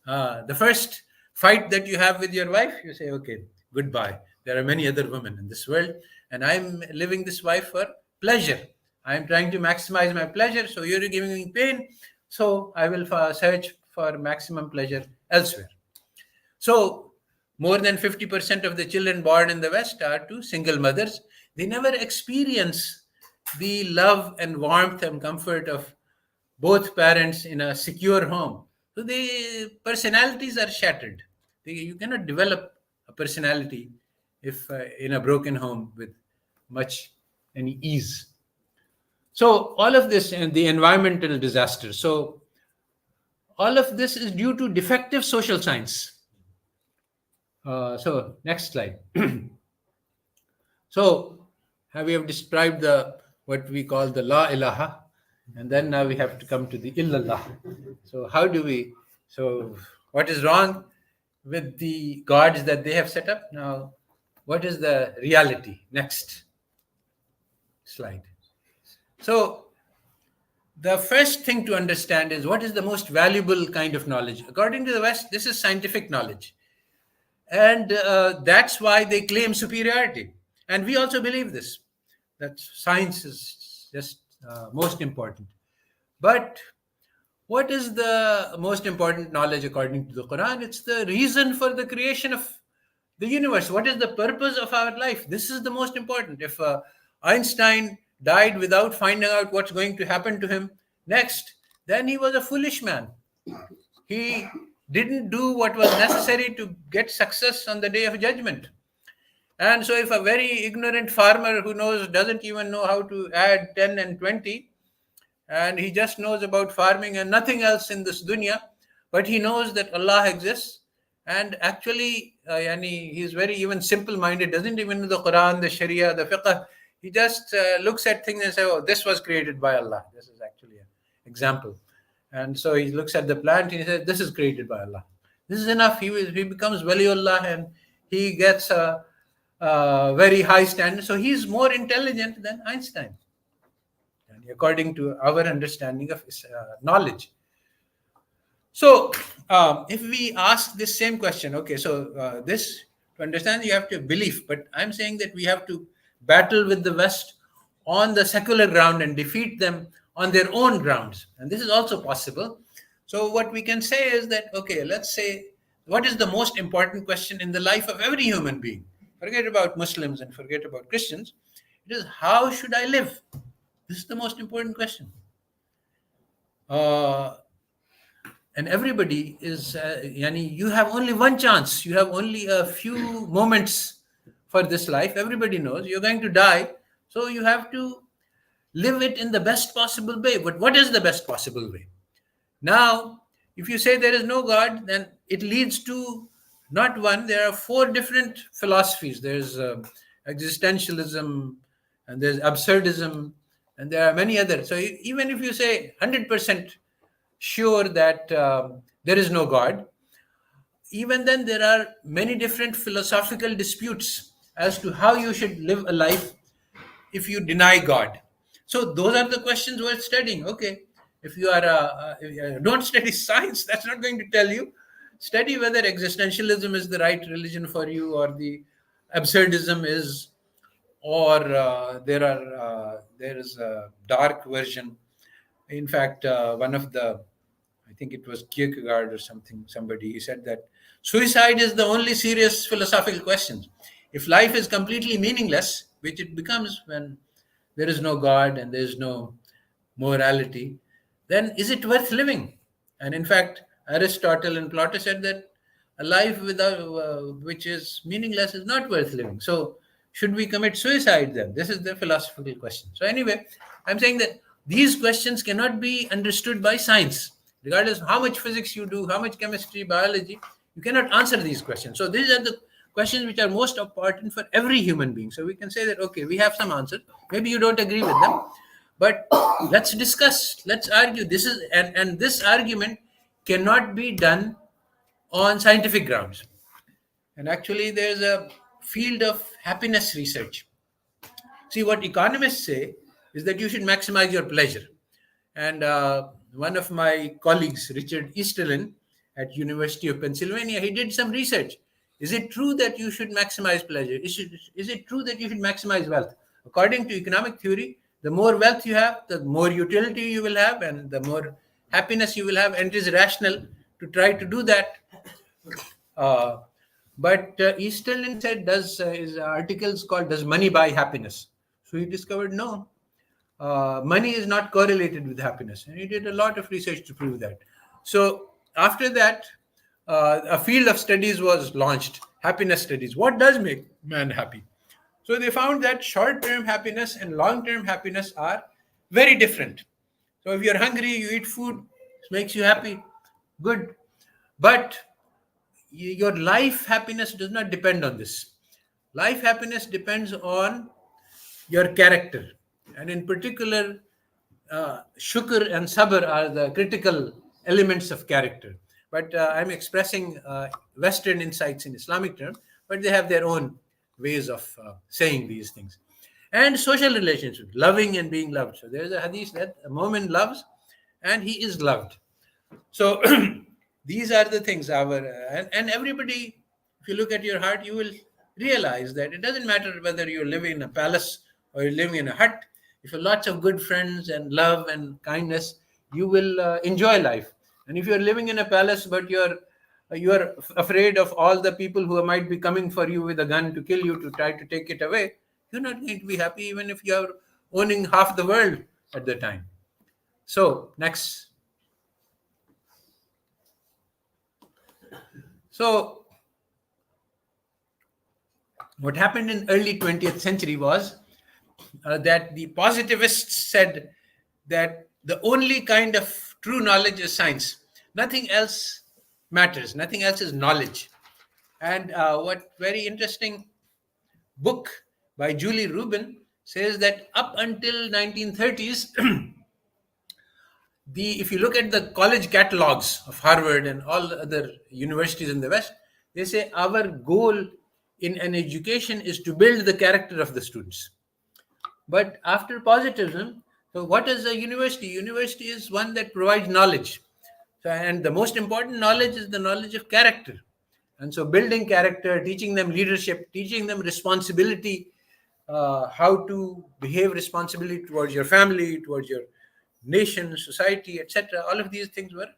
The first fight that you have with your wife, you say, okay, goodbye. There are many other women in this world, and I'm living this life for pleasure. I'm trying to maximize my pleasure, so you're giving me pain, so I will search for maximum pleasure elsewhere. So, more than 50% of the children born in the West are to single mothers. They never experience the love and warmth and comfort of both parents in a secure home. So the personalities are shattered. You cannot develop a personality if in a broken home with much any ease. So all of this and the environmental disaster. So all of this is due to defective social science. So next slide. So we have described the what we call the la ilaha, and then now we have to come to the illallah. So how do we? So what is wrong with the gods that they have set up? Now, what is the reality? Next slide. So the first thing to understand is what is the most valuable kind of knowledge. According to the West, this is scientific knowledge. And that's why they claim superiority. And we also believe this, that science is just most important. But what is the most important knowledge according to the Quran? It's the reason for the creation of the universe. What is the purpose of our life? This is the most important. If Einstein died without finding out what's going to happen to him next, then he was a foolish man. He didn't do what was necessary to get success on the day of judgment. And so if a very ignorant farmer who doesn't even know how to add 10 and 20, and he just knows about farming and nothing else in this dunya, but he knows that Allah exists, and actually he's very even simple-minded, doesn't even know the Quran, the Sharia, the fiqh. He just looks at things and says, oh, this was created by Allah. This is actually an example. And so he looks at the plant and he says, this is created by Allah. This is enough. He becomes waliullah, and he gets a very high standard. So he's more intelligent than Einstein, according to our understanding of knowledge. So if we ask this same question, okay, so this, to understand, you have to believe. But I'm saying that we have to battle with the West on the secular ground and defeat them on their own grounds. And this is also possible. So what we can say is that, okay, let's say, what is the most important question in the life of every human being? Forget about Muslims and forget about Christians. It is, how should I live? This is the most important question. And everybody is, you have only one chance. You have only a few moments for this life. Everybody knows you're going to die. So you have to live it in the best possible way. But what is the best possible way? Now, if you say there is no God, then it leads to not one. There are 4 different philosophies. There's existentialism, and there's absurdism, and there are many others. So even if you say 100% sure that there is no God, even then there are many different philosophical disputes as to how you should live a life if you deny God. So those are the questions worth studying. Okay, if you are don't study science, that's not going to tell you. Study whether existentialism is the right religion for you, or the absurdism is, or there is a dark version. In fact, one of the, I think it was Kierkegaard or somebody, he said that suicide is the only serious philosophical question. If life is completely meaningless, which it becomes when there is no God and there is no morality, then is it worth living? And in fact, Aristotle and Plato said that a life without which is meaningless is not worth living. So should we commit suicide then? This is the philosophical question. So anyway, I'm saying that these questions cannot be understood by science. Regardless of how much physics you do, how much chemistry, biology, you cannot answer these questions. So these are the questions which are most important for every human being. So we can say that, okay, we have some answers. Maybe you don't agree with them, but let's discuss, let's argue. This is and this argument cannot be done on scientific grounds. And actually, there's a field of happiness research. See, what economists say is that you should maximize your pleasure. And one of my colleagues, Richard Easterlin at University of Pennsylvania, he did some research. Is it true that you should maximize pleasure? Is it true that you should maximize wealth? According to economic theory, the more wealth you have, the more utility you will have, and the more happiness you will have. And it is rational to try to do that. But Easterlin said, his article is called "Does Money Buy Happiness?" So he discovered no, money is not correlated with happiness, and he did a lot of research to prove that. So after that, a field of studies was launched, happiness studies. What does make man happy? So they found that short-term happiness and long-term happiness are very different. So if you're hungry, you eat food, it makes you happy, good. But your life happiness does not depend on this. Life happiness depends on your character. And in particular, shukr and sabr are the critical elements of character. But I'm expressing Western insights in Islamic terms, but they have their own ways of saying these things. And social relationships, loving and being loved. So there's a hadith that a mu'min loves and he is loved. So these are the things. And everybody, if you look at your heart, you will realize that it doesn't matter whether you're living in a palace or you're living in a hut. If you have lots of good friends and love and kindness, you will enjoy life. And if you're living in a palace but you're afraid of all the people who might be coming for you with a gun to kill you, to try to take it away, you're not going to be happy even if you're owning half the world at the time. So next. So what happened in early 20th century was that the positivists said that the only kind of true knowledge is science. Nothing else matters. Nothing else is knowledge. And what very interesting book by Julie Rubin says that up until 1930s, if you look at the college catalogs of Harvard and all other universities in the West, they say our goal in an education is to build the character of the students. But after positivism, so what is a university? University is one that provides knowledge. So, and the most important knowledge is the knowledge of character. And so building character, teaching them leadership, teaching them responsibility, how to behave responsibly towards your family, towards your nation, society, etc. All of these things were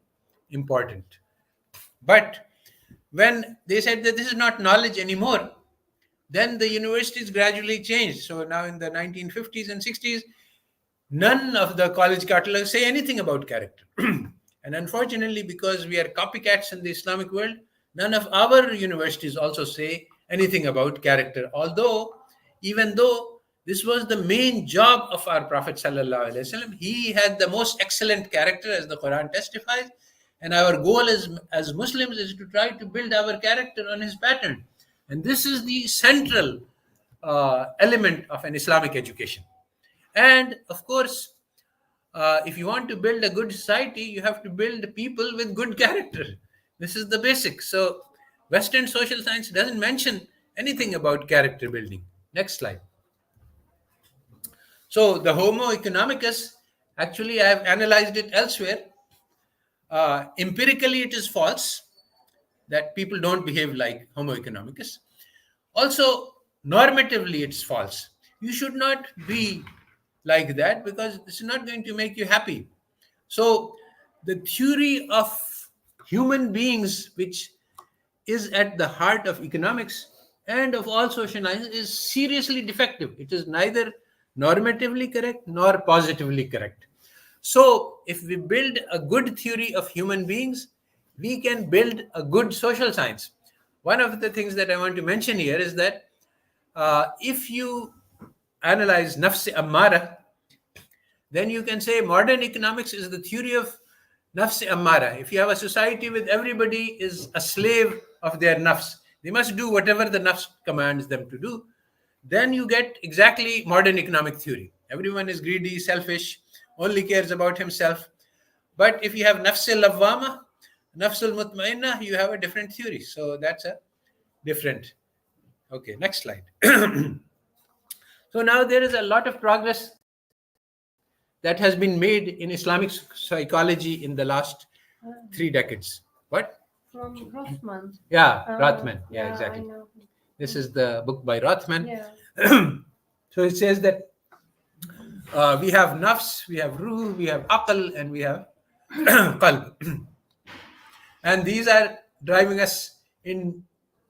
important. But when they said that this is not knowledge anymore, then the universities gradually changed. So now in the 1950s and 60s, none of the college catalogs say anything about character. And unfortunately, because we are copycats in the Islamic world, none of our universities also say anything about character. Even though this was the main job of our Prophet ﷺ, he had the most excellent character, as the Quran testifies. And our goal as Muslims is to try to build our character on his pattern. And this is the central element of an Islamic education. And of course, if you want to build a good society, you have to build people with good character. This is the basic. So Western social science doesn't mention anything about character building. Next slide. So the homoeconomicus, actually I have analyzed it elsewhere. Empirically, it is false that people don't behave like Homo economicus. Also, normatively, it's false. You should not be like that because this is not going to make you happy. So, the theory of human beings, which is at the heart of economics and of all social sciences, is seriously defective. It is neither normatively correct nor positively correct. So, if we build a good theory of human beings, we can build a good social science. One of the things that I want to mention here is that if you analyze nafs ammara, then you can say modern economics is the theory of nafs ammara. If you have a society with everybody is a slave of their nafs, they must do whatever the nafs commands them to do, then you get exactly modern economic theory. Everyone is greedy, selfish, only cares about himself. But if you have nafs al-lawwama, nafs al-mutmainna, you have a different theory. So that's a different. Okay, next slide. So now there is a lot of progress that has been made in Islamic psychology in the last 3 decades. What? From Rothman. Yeah, Rothman. Yeah, I exactly. know. This is the book by Rothman. Yeah. So it says that we have nafs, we have ruh, we have aql, and we have qalb. And these are driving us in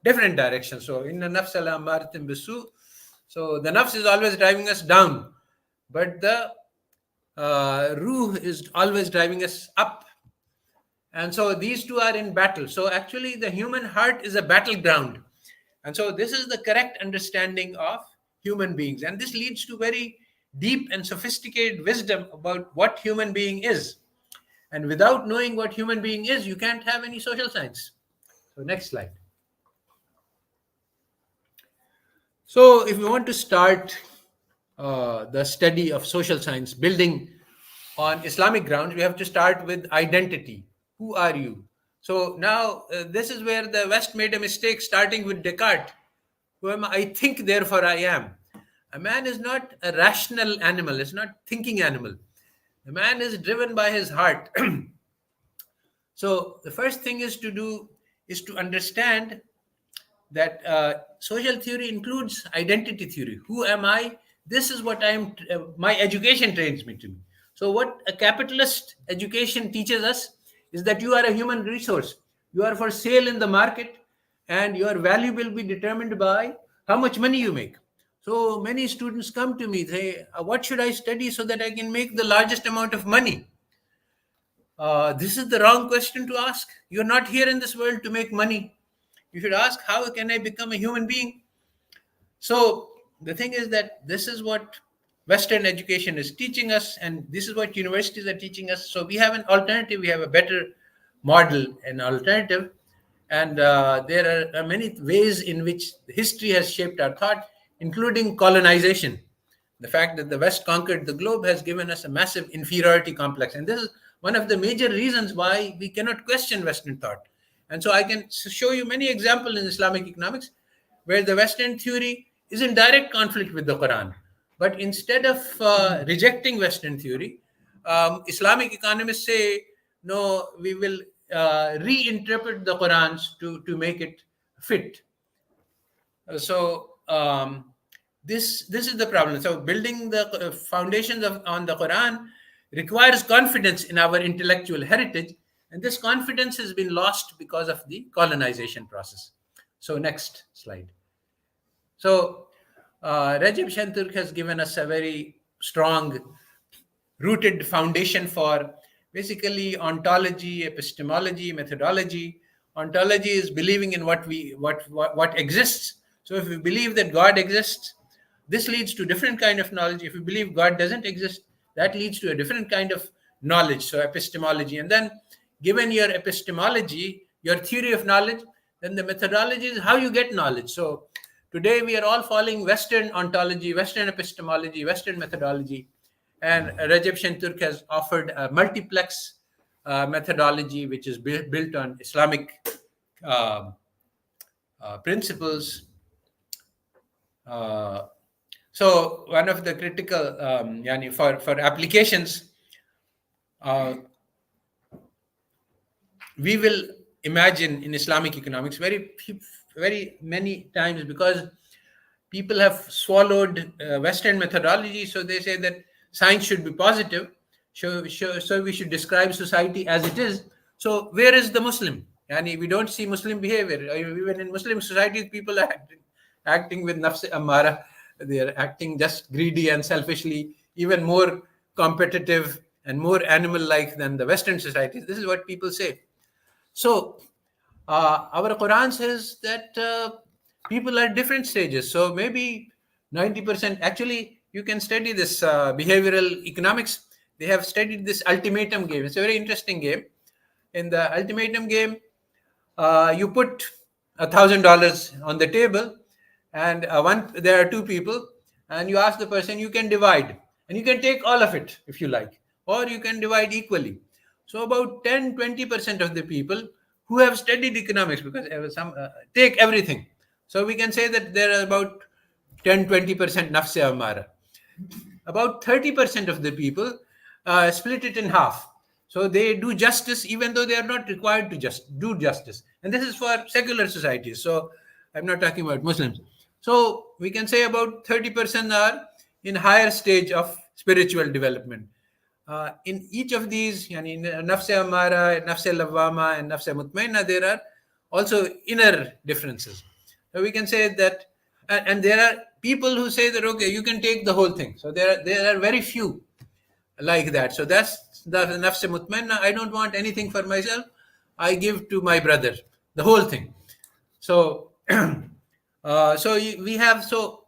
different directions. So in the nafs al-ammaratin bisu, so the nafs is always driving us down, but the ruh is always driving us up. And so these two are in battle. So actually the human heart is a battleground. And so this is the correct understanding of human beings. And this leads to very deep and sophisticated wisdom about what human being is. And without knowing what human being is, you can't have any social science. So next slide. So if you want to start the study of social science, building on Islamic grounds, we have to start with identity. Who are you? So now this is where the West made a mistake, starting with Descartes. Who am I? I think, therefore I am. A man is not a rational animal. It's not thinking animal. The man is driven by his heart. So the first thing is to understand that social theory includes identity theory. Who am I? This is what my education trains me to be. So what a capitalist education teaches us is that you are a human resource. You are for sale in the market, and your value will be determined by how much money you make. So many students come to me, say, what should I study so that I can make the largest amount of money? This is the wrong question to ask. You're not here in this world to make money. You should ask, how can I become a human being? So the thing is that this is what Western education is teaching us, and this is what universities are teaching us. So we have an alternative, we have a better model, an alternative. And there are many ways in which history has shaped our thought, including colonization. The fact that the West conquered the globe has given us a massive inferiority complex. And this is one of the major reasons why we cannot question Western thought. And so I can show you many examples in Islamic economics where the Western theory is in direct conflict with the Quran. But instead of rejecting Western theory, Islamic economists say, no, we will reinterpret the Qurans to make it fit. So this is the problem. So building the foundations on the Quran requires confidence in our intellectual heritage, and this confidence has been lost because of the colonization process. So next slide. So Recep Şentürk has given us a very strong rooted foundation for basically ontology, epistemology, methodology. Ontology is believing in what exists. So if we believe that God exists, this leads to different kind of knowledge. If we believe God doesn't exist, that leads to a different kind of knowledge. So epistemology. And then given your epistemology, your theory of knowledge, then the methodology is how you get knowledge. So today we are all following Western ontology, Western epistemology, Western methodology. And Recep Şentürk has offered a multiplex methodology which is built on Islamic principles. So one of the critical for applications, we will imagine in Islamic economics very many times, because people have swallowed Western methodology, so they say that science should be positive, so we should describe society as it is. So where is the Muslim? We don't see Muslim behavior. Even in Muslim societies, people are acting with nafs ammara. They are acting just greedy and selfishly, even more competitive and more animal-like than the Western societies. This is what people say. So our Quran says that people are at different stages. So maybe 90%, actually, you can study this behavioral economics. they have studied this ultimatum game. It's a very interesting game. In the ultimatum game, you put $1,000 on the table, and there are two people, and you ask the person, you can divide, and you can take all of it if you like, or you can divide equally. So about 10-20% of the people who have studied economics, because take everything. So we can say that there are about 10-20% nafse amara. About 30% of the people split it in half. So they do justice even though they are not required to just do justice. And this is for secular societies. So I'm not talking about Muslims. So we can say about 30% are in higher stage of spiritual development. In each of these, yani nafse amara, nafse lawama, and nafse mutmainna, there are also inner differences. So we can say that, and there are people who say that, okay, you can take the whole thing. So there are very few like that. So that's the nafse mutmainna. I don't want anything for myself. I give to my brother the whole thing. So so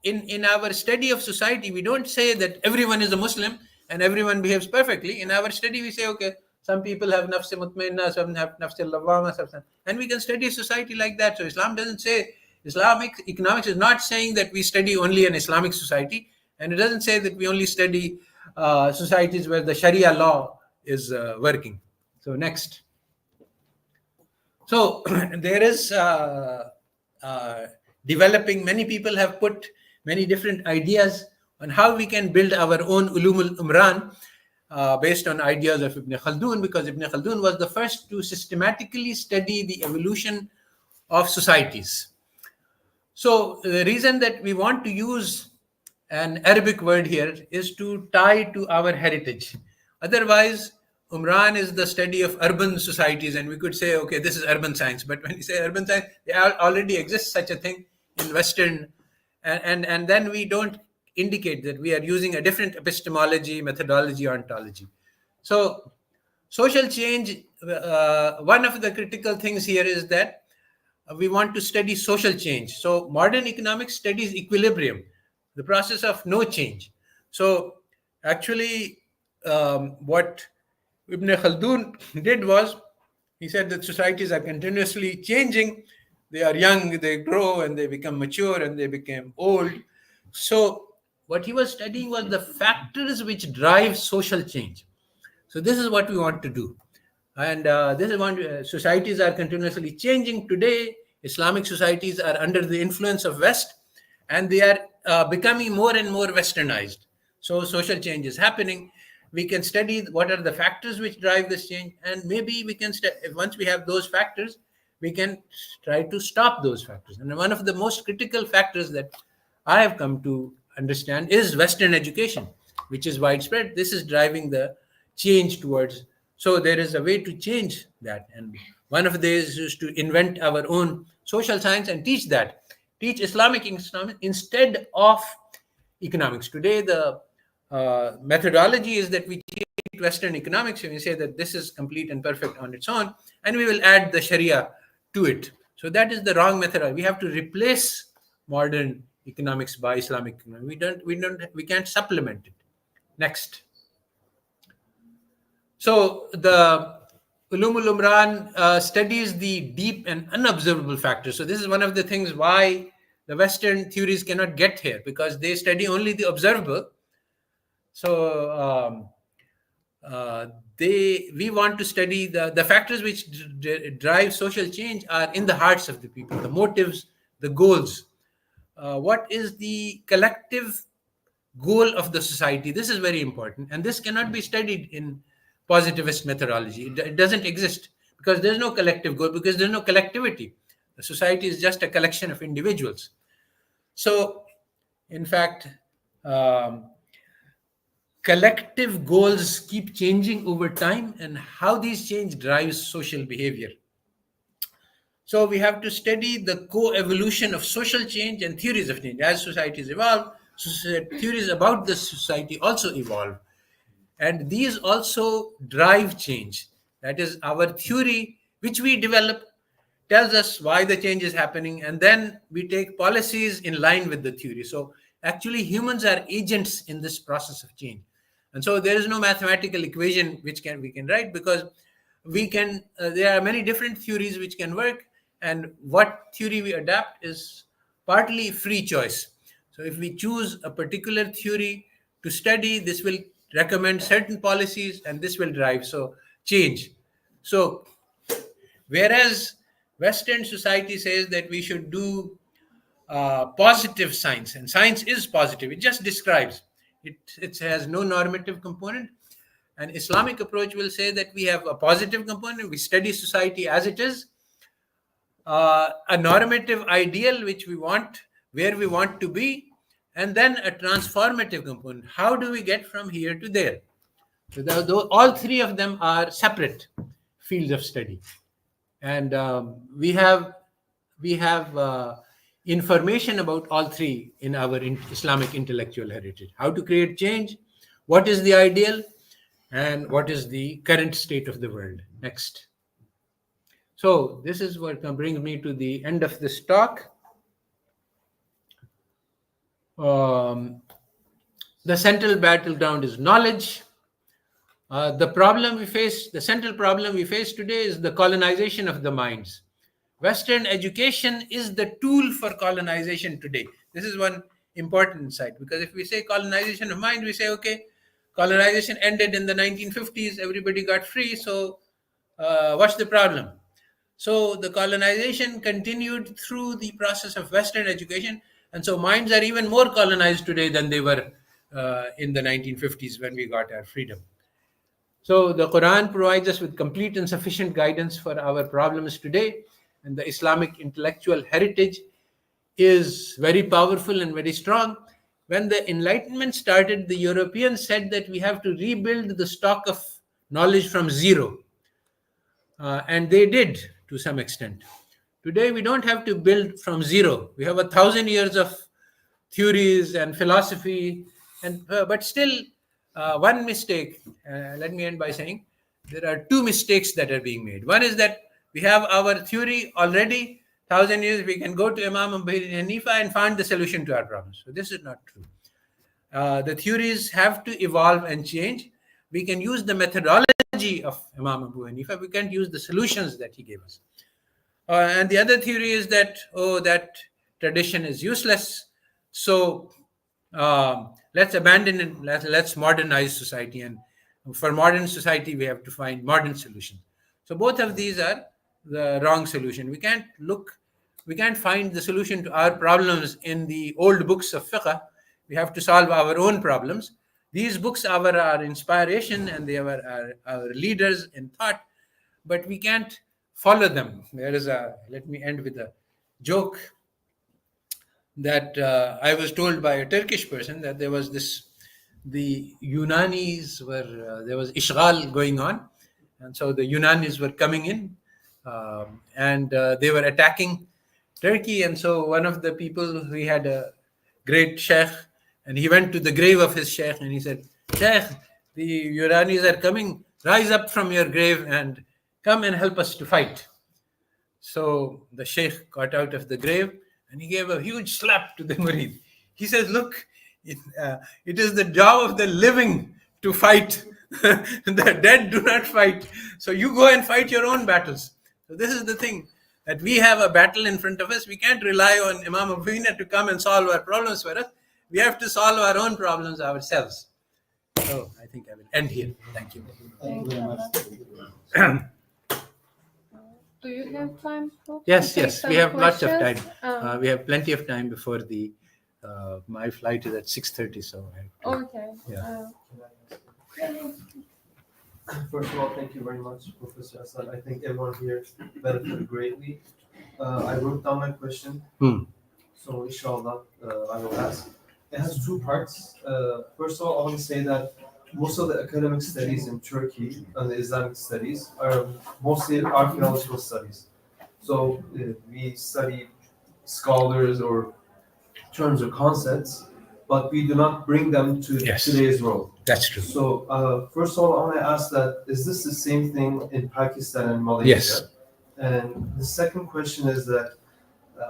in our study of society, we don't say that everyone is a Muslim and everyone behaves perfectly. In our study, we say, okay, some people have nafse mutmainna, some have nafse lawama, and we can study society like that. So Islam doesn't say, Islamic economics is not saying that we study only an Islamic society, and it doesn't say that we only study societies where the Sharia law is working. So next. So there is developing, many people have put many different ideas on how we can build our own ulumul umran based on ideas of Ibn Khaldun, because Ibn Khaldun was the first to systematically study the evolution of societies. So the reason that we want to use an Arabic word here is to tie to our heritage. Otherwise, Umran is the study of urban societies, and we could say, okay, this is urban science. But when you say urban science, there already exists such a thing in Western, and then we don't indicate that we are using a different epistemology, methodology, or ontology. So social change, one of the critical things here is that we want to study social change. So modern economics studies equilibrium, the process of no change. So actually, what Ibn Khaldun did was, he said that societies are continuously changing. They are young, they grow, and they become mature, and they become old. So what he was studying was the factors which drive social change. So this is what we want to do. And this is one, societies are continuously changing. Today, Islamic societies are under the influence of West, and they are becoming more and more westernized. So social change is happening. We can study what are the factors which drive this change, and maybe we can, once we have those factors, we can try to stop those factors. And one of the most critical factors that I have come to understand is Western education, which is widespread. This is driving the change towards. So there is a way to change that, and one of these is to invent our own social science and teach that. Teach Islamic economics instead of economics. Today, the methodology is that we take Western economics and we say that this is complete and perfect on its own, and we will add the Sharia to it. So that is the wrong method. We have to replace modern economics by Islamic economics. We can't supplement it. Next. So the Ulumul Umran studies the deep and unobservable factors. So this is one of the things why the Western theories cannot get here, because they study only the observable. So we want to study the factors which drive social change are in the hearts of the people, the motives, the goals. What is the collective goal of the society? This is very important, and this cannot be studied in positivist methodology. It doesn't exist because there's no collective goal, because there's no collectivity. The society is just a collection of individuals. So, in fact, collective goals keep changing over time, and how these change drives social behavior. So we have to study the co-evolution of social change and theories of change. As societies evolve, theories about the society also evolve. And these also drive change. That is, our theory, which we develop, tells us why the change is happening, and then we take policies in line with the theory. So actually, humans are agents in this process of change. And so there is no mathematical equation which we can write, because there are many different theories which can work, and what theory we adapt is partly free choice. So if we choose a particular theory to study, this will recommend certain policies, and this will drive change. So whereas Western society says that we should do positive science, and science is positive, it just describes, it has no normative component. An Islamic approach will say that we have a positive component, we study society as it is, a normative ideal which we want, where we want to be, and then a transformative component. How do we get from here to there? So all three of them are separate fields of study, and we have information about all three in our Islamic intellectual heritage. How to create change, what is the ideal, and what is the current state of the world. Next. So this is what brings me to the end of this talk. The central battleground is knowledge. The central problem we face today is the colonization of the minds. Western education is the tool for colonization today. This is one important insight, because if we say colonization of mind, we say, okay, colonization ended in the 1950s, everybody got free, so what's the problem? So the colonization continued through the process of Western education, and so minds are even more colonized today than they were in the 1950s when we got our freedom. So the Quran provides us with complete and sufficient guidance for our problems today, and the Islamic intellectual heritage is very powerful and very strong. When the Enlightenment started, the Europeans said that we have to rebuild the stock of knowledge from zero. And they did to some extent. Today, we don't have to build from zero. We have 1,000 years of theories and philosophy, but still one mistake. Let me end by saying there are two mistakes that are being made. One is that we have our theory already, 1,000 years, we can go to Imam Abu Hanifa and find the solution to our problems. So this is not true. The theories have to evolve and change. We can use the methodology of Imam Abu Hanifa. We can't use the solutions that he gave us. And the other theory is that, that tradition is useless. So let's abandon it. Let's modernize society. And for modern society, we have to find modern solutions. So both of these are the wrong solution. We can't find the solution to our problems in the old books of fiqh. We have to solve our own problems. These books are our inspiration, and they are our leaders in thought, but we can't follow them. Let me end with a joke that I was told by a Turkish person, that there was the Yunanis there was ishghal going on, and so the Yunanis were coming in, and they were attacking Turkey. And so one of the people, he had a great sheikh, and he went to the grave of his sheikh and he said, "Sheikh, the Iranis are coming. Rise up from your grave and come and help us to fight." So the sheikh got out of the grave and he gave a huge slap to the murid. He says, "Look, it is the job of the living to fight. The dead do not fight. So you go and fight your own battles." So this is the thing, that we have a battle in front of us. We can't rely on Imam Abu Hanifa to come and solve our problems for us. We have to solve our own problems ourselves. So I think I will end here. Thank you. Thank you very much. Do you have time? Yes. We have lots of questions? time. We have plenty of time before my flight is at 6:30. So Okay. Yeah. First of all, thank you very much, Professor Asad. I think everyone here benefited greatly. I wrote down my question, so inshallah, I will ask. It has two parts. First of all, I want to say that most of the academic studies in Turkey and the Islamic studies are mostly archaeological studies. So we study scholars or terms or concepts, but we do not bring them to today's world. That's true. So first of all, I want to ask that, is this the same thing in Pakistan and Malaysia? Yes. And the second question is that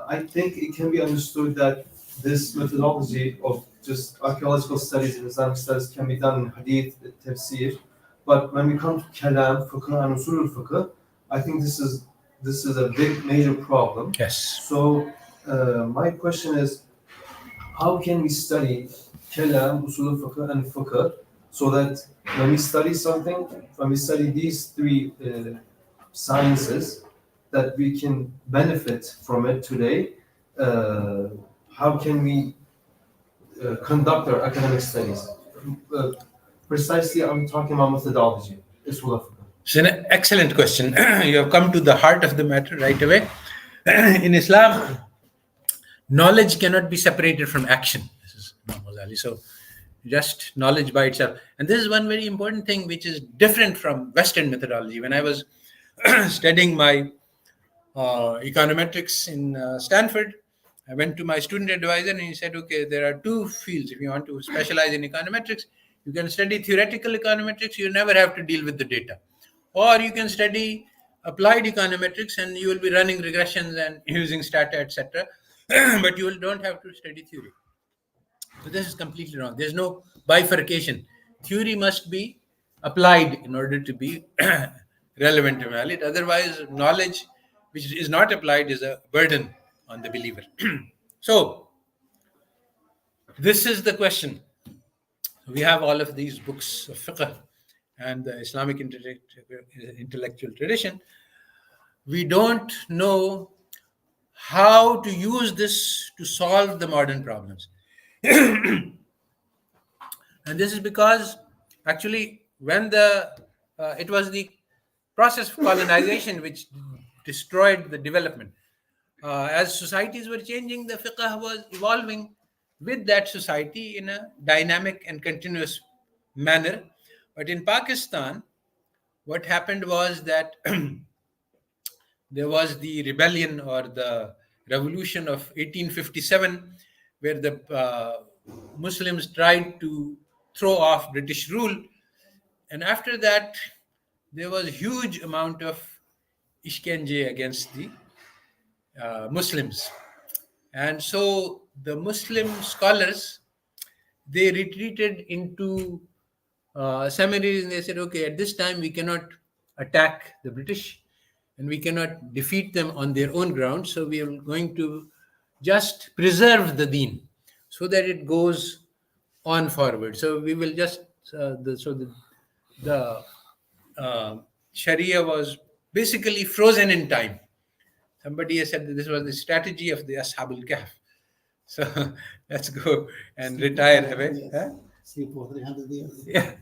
I think it can be understood that this methodology of just archaeological studies and Islamic studies can be done in hadith, tafsir. But when we come to kalam, fiqh, and usul al-fiqh, I think this is a big major problem. Yes. So my question is, how can we study kalam, usul al-fiqh, and fiqh so that when we study something, when we study these three sciences, that we can benefit from it today? How can we conduct our academic studies? Precisely, I'm talking about methodology. It's an excellent question. You have come to the heart of the matter right away. In Islam, knowledge cannot be separated from action. This is Imam Ghazali. So, just knowledge by itself. And this is one very important thing which is different from Western methodology. When I was studying my econometrics in Stanford, I went to my student advisor and he said, okay, there are two fields. If you want to specialize in econometrics, you can study theoretical econometrics, you never have to deal with the data. Or you can study applied econometrics and you will be running regressions and using stata, etc. But you don't have to study theory. So this is completely wrong. There's no bifurcation. Theory must be applied in order to be relevant and valid. Otherwise, knowledge which is not applied is a burden on the believer. So, this is the question. We have all of these books of fiqh and the Islamic intellectual tradition. We don't know how to use this to solve the modern problems. And this is because actually when it was the process of colonization which destroyed the development. As societies were changing, the fiqh was evolving with that society in a dynamic and continuous manner. But in Pakistan, what happened was that there was the rebellion or the revolution of 1857, where the Muslims tried to throw off British rule. And after that, there was a huge amount of ishkenje against the Muslims. And so the Muslim scholars, they retreated into seminaries and they said, okay, at this time we cannot attack the British and we cannot defeat them on their own ground. So we are going to just preserve the deen so that it goes on forward. So we will just, the Sharia was basically frozen in time. Somebody has said that this was the strategy of the Ashabul Kahf. So let's go and retire away. Huh? Sleep for 300 years. Yeah,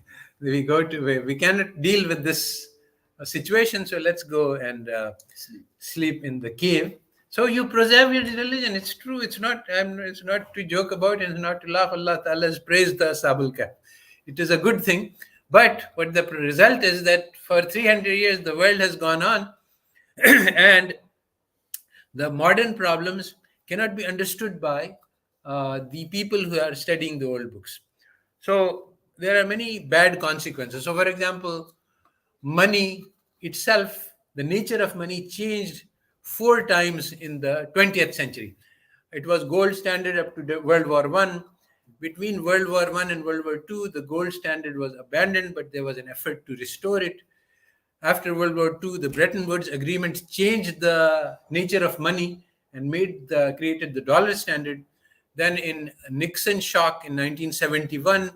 we cannot deal with this situation, so let's go and sleep in the cave. So you preserve your religion. It's true. It's not to joke about it. It's not to laugh. Allah Ta'ala has praised the Ashabul Kahf. It is a good thing. But what the result is that for 300 years, the world has gone on and the modern problems cannot be understood by the people who are studying the old books. So there are many bad consequences. So for example, money itself, the nature of money changed 4 times in the 20th century. It was gold standard up to World War I. Between World War I and World War II, the gold standard was abandoned, but there was an effort to restore it. After World War II, the Bretton Woods Agreement changed the nature of money and created the dollar standard. Then in Nixon shock in 1971,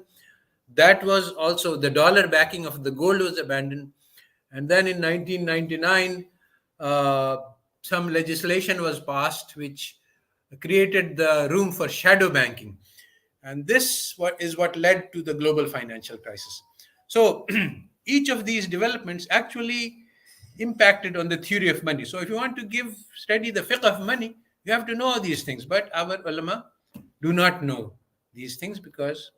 that was also the dollar backing of the gold was abandoned. And then in 1999, some legislation was passed which created the room for shadow banking. And this is what led to the global financial crisis. So each of these developments actually impacted on the theory of money. So if you want to study the fiqh of money, you have to know these things. But our ulama do not know these things because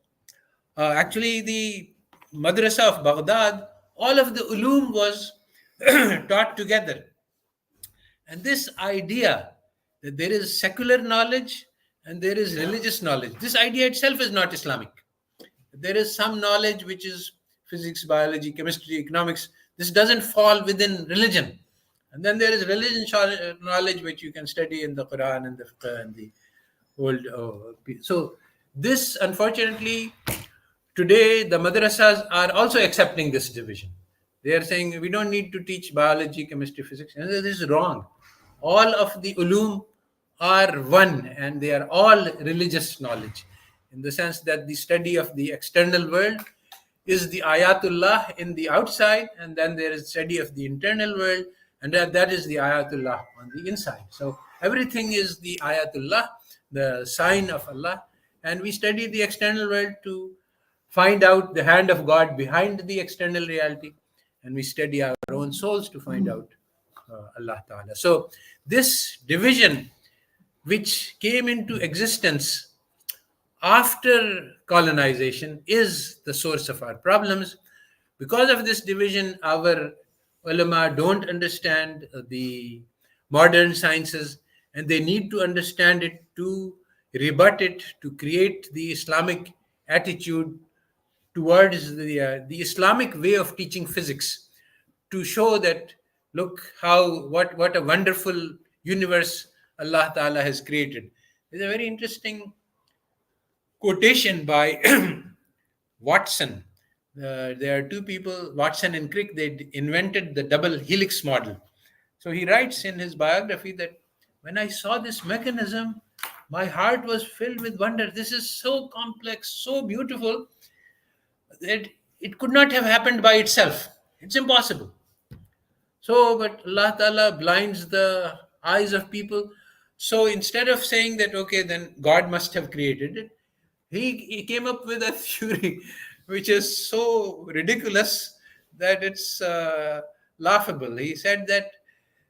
actually the madrasa of Baghdad, all of the ulum was taught together. And this idea that there is secular knowledge and there is religious knowledge, this idea itself is not Islamic. There is some knowledge which is physics, biology, chemistry, economics. This doesn't fall within religion. And then there is religion knowledge which you can study in the Quran and the Fiqh and the old. So This, unfortunately, today the madrasas are also accepting this division. They are saying we don't need to teach biology, chemistry, physics. And this is wrong. All of the ulum are one, and they are all religious knowledge, in the sense that the study of the external world is the ayatullah in the outside, and then there is study of the internal world, and that is the ayatullah on the inside. So everything is the ayatullah, the sign of Allah, and we study the external world to find out the hand of God behind the external reality, and we study our own souls to find out Allah Ta'ala. So this division, which came into existence after colonization, is the source of our problems. Because of this division, our ulama don't understand the modern sciences, and they need to understand it to rebut it, to create the Islamic attitude towards the Islamic way of teaching physics, to show that, look what a wonderful universe Allah Ta'ala has created. There's a very interesting quotation by Watson. There are two people, Watson and Crick, they invented the double helix model. So he writes in his biography that when I saw this mechanism, my heart was filled with wonder. This is so complex, so beautiful, that it could not have happened by itself. It's impossible. So, but Allah Ta'ala blinds the eyes of people. So instead of saying that, okay, then God must have created it, he came up with a theory which is so ridiculous that it's laughable. He said that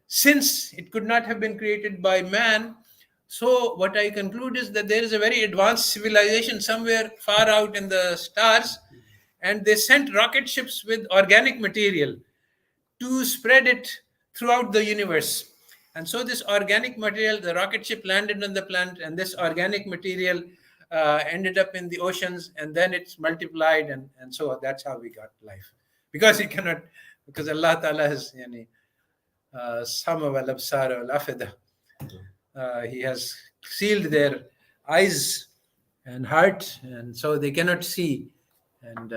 since it could not have been created by man, so what I conclude is that there is a very advanced civilization somewhere far out in the stars, and they sent rocket ships with organic material to spread it throughout the universe. And so this organic material, the rocket ship landed on the planet, and this organic material ended up in the oceans, and then it's multiplied, and so that's how we got life. Because Allah Ta'ala has sama wal absara wal afida. He has sealed their eyes and heart, and so they cannot see. And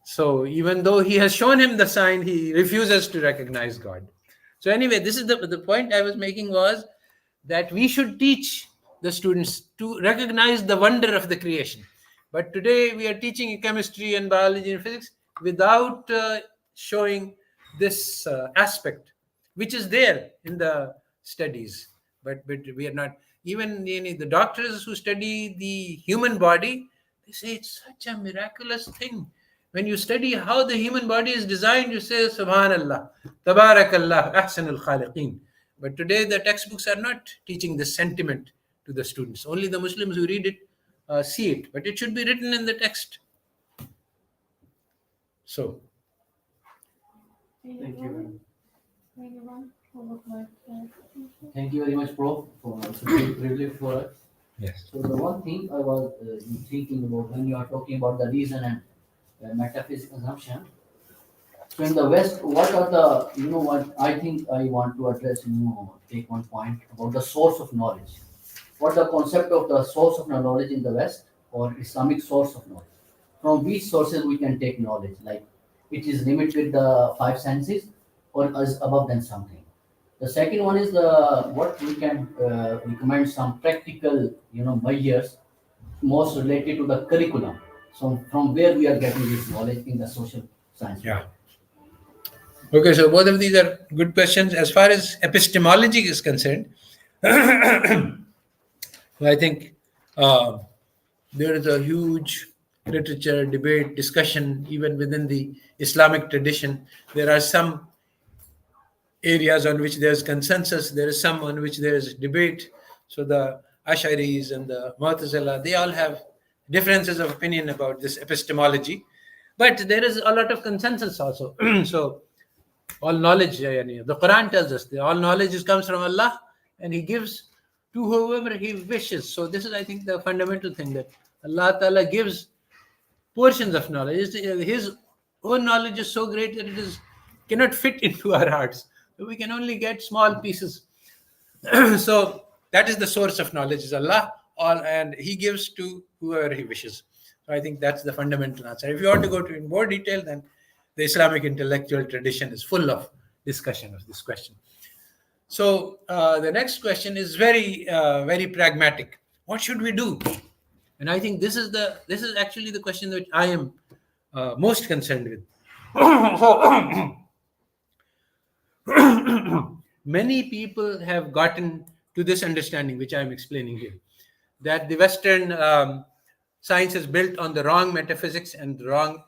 so even though he has shown him the sign, he refuses to recognize God. So anyway, this is the point I was making, was that we should teach the students to recognize the wonder of the creation. But today we are teaching chemistry and biology and physics without showing this aspect, which is there in the studies. But we are not, even the doctors who study the human body, they say it's such a miraculous thing. When you study how the human body is designed, you say, Subhanallah, Tabarakallah, Ahsanul Khaliqeen. But today the textbooks are not teaching this sentiment to the students. Only the Muslims who read it see it. But it should be written in the text. So. Thank you. Anyone who would like to? Thank you very much, Prof, for such a privilege for us. Yes. So the one thing I was thinking about when you are talking about the reason and metaphysics assumption. So in the West, what are the, what I think I want to address, take one point about the source of knowledge. What the concept of the source of knowledge in the West, or Islamic source of knowledge? From which sources we can take knowledge? Like it is limited with the five senses, or is above than something. The second one is what we can recommend some practical, measures most related to the curriculum. So from where we are getting this knowledge in the social science. Yeah. Okay, so both of these are good questions. As far as epistemology is concerned, I think there is a huge literature, debate, discussion, even within the Islamic tradition. There are some areas on which there's consensus, there is some on which there is debate. So the Ash'aris and the Mu'tazila, they all have differences of opinion about this epistemology. But there is a lot of consensus also. So all knowledge, the Quran tells us that all knowledge comes from Allah, and He gives to whoever He wishes. So this is, I think, the fundamental thing, that Allah Ta'ala gives portions of knowledge. His own knowledge is so great that it cannot fit into our hearts. So we can only get small pieces. So that is the source of knowledge, is Allah. and he gives to whoever he wishes. So I think that's the fundamental answer. If you want to go to in more detail, then the Islamic intellectual tradition is full of discussion of this question. So the next question is very pragmatic. What should we do? And I think this is actually the question that I am most concerned with. Many people have gotten to this understanding, which I am explaining here, that the Western science is built on the wrong metaphysics and the wrong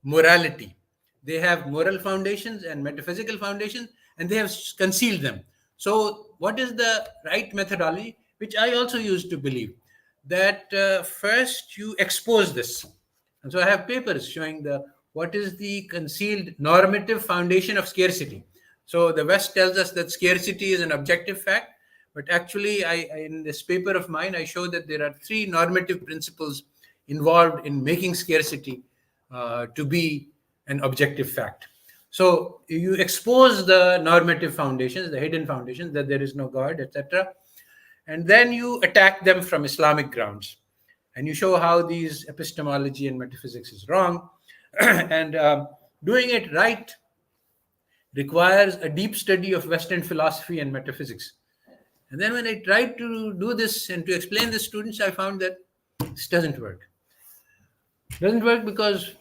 morality. They have moral foundations and metaphysical foundations, and they have concealed them. So what is the right methodology, which I also used to believe, that first you expose this. And so I have papers showing what is the concealed normative foundation of scarcity. So the West tells us that scarcity is an objective fact, but actually in this paper of mine, I show that there are 3 normative principles involved in making scarcity to be an objective fact. So you expose the normative foundations, the hidden foundations, that there is no God, etc. And then you attack them from Islamic grounds. And you show how these epistemology and metaphysics is wrong. And doing it right requires a deep study of Western philosophy and metaphysics. And then when I tried to do this and to explain this to students, I found that this doesn't work. It doesn't work because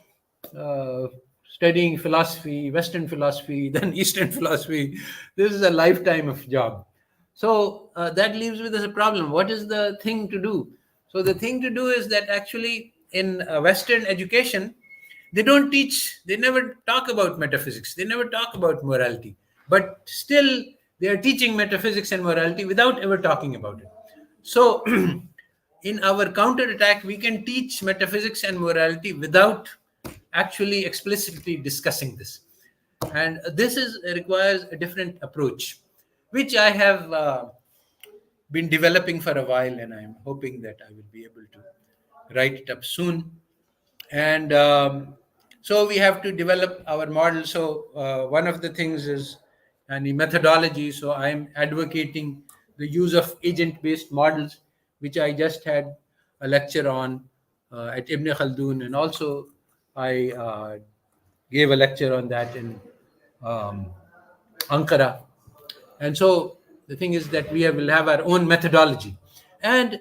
studying philosophy, Western philosophy, then Eastern philosophy, this is a lifetime of job. So that leaves with us a problem. What is the thing to do? So the thing to do is that actually in Western education, they don't teach, they never talk about metaphysics, they never talk about morality, but still they are teaching metaphysics and morality without ever talking about it. So in our counterattack, we can teach metaphysics and morality without actually explicitly discussing this. And this requires a different approach, which I have been developing for a while, and I'm hoping that I will be able to write it up soon. And so we have to develop our model. So one of the things is the methodology. So I'm advocating the use of agent-based models, which I just had a lecture on at Ibn Khaldun, and also I gave a lecture on that in Ankara. And so the thing is that we will have our own methodology. And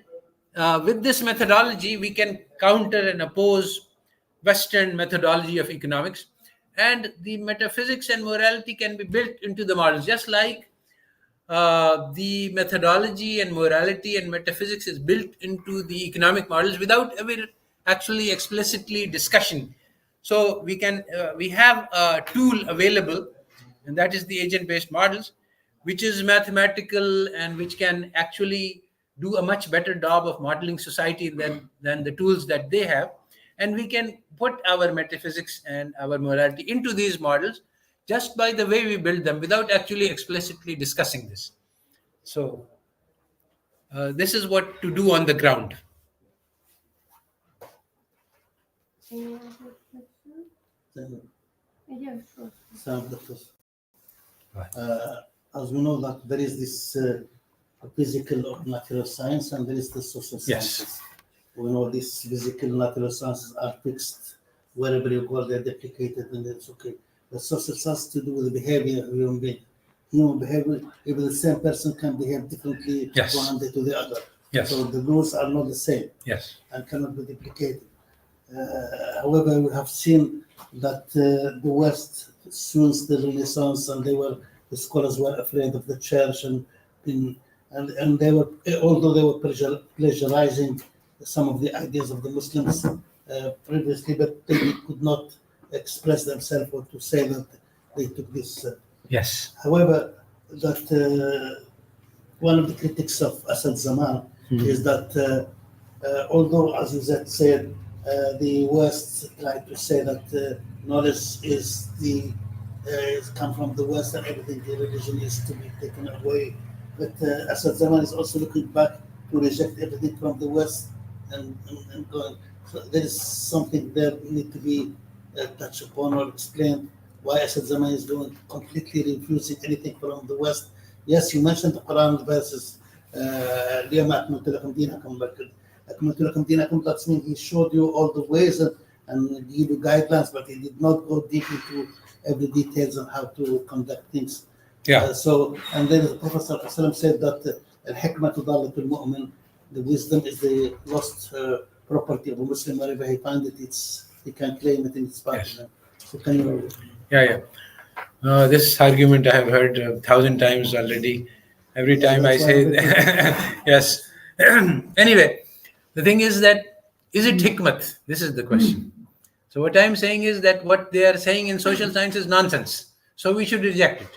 with this methodology, we can counter and oppose Western methodology of economics. And the metaphysics and morality can be built into the models, just like the methodology and morality and metaphysics is built into the economic models without ever actually explicitly discussion. So we have a tool available, and that is the agent-based models, which is mathematical and which can actually do a much better job of modeling society than the tools that they have. And we can put our metaphysics and our morality into these models just by the way we build them without actually explicitly discussing this. So this is what to do on the ground. Any other questions? Yes, sure. Some doctors. As we know that there is this physical or natural science and there is the social sciences. Yes. We know these physical natural sciences are fixed. Wherever you go, they're duplicated and it's okay. The social science to do with the behavior of human being. Human behavior, even the same person can behave differently Yes. one day to the other. Yes. So the rules are not the same. Yes. And cannot be duplicated. However, we have seen that the West, since the Renaissance, and the scholars were afraid of the church, and they were, although they were plagiarizing some of the ideas of the Muslims previously, but they could not express themselves or to say that they took this. Yes. However, that one of the critics of Asad Zaman is that although, as you said, the West tried to say that knowledge is come from the West and everything, the religion is to be taken away. But Asad Zaman is also looking back to reject everything from the West and going. So there is something there need to be touched upon or explained why Asad Zaman is going completely refusing anything from the West. Yes, you mentioned the Quran verses اليوم أكملت لكم دينكم أكملت لكم دينكم. That means he showed you all the ways and give you guidelines, but he did not go deep into every details on how to conduct things. Yeah. And then the Prophet ﷺ said that الحكمة ضالة المؤمن, the wisdom is the lost property of a Muslim. Wherever he finds it, he can claim it in its part. Yes. So can you? Yeah. This argument I have heard 1,000 times already. Every time I say, yes. Anyway, the thing is that, is it hikmat? This is the question. So what I'm saying is that what they are saying in social science is nonsense. So we should reject it.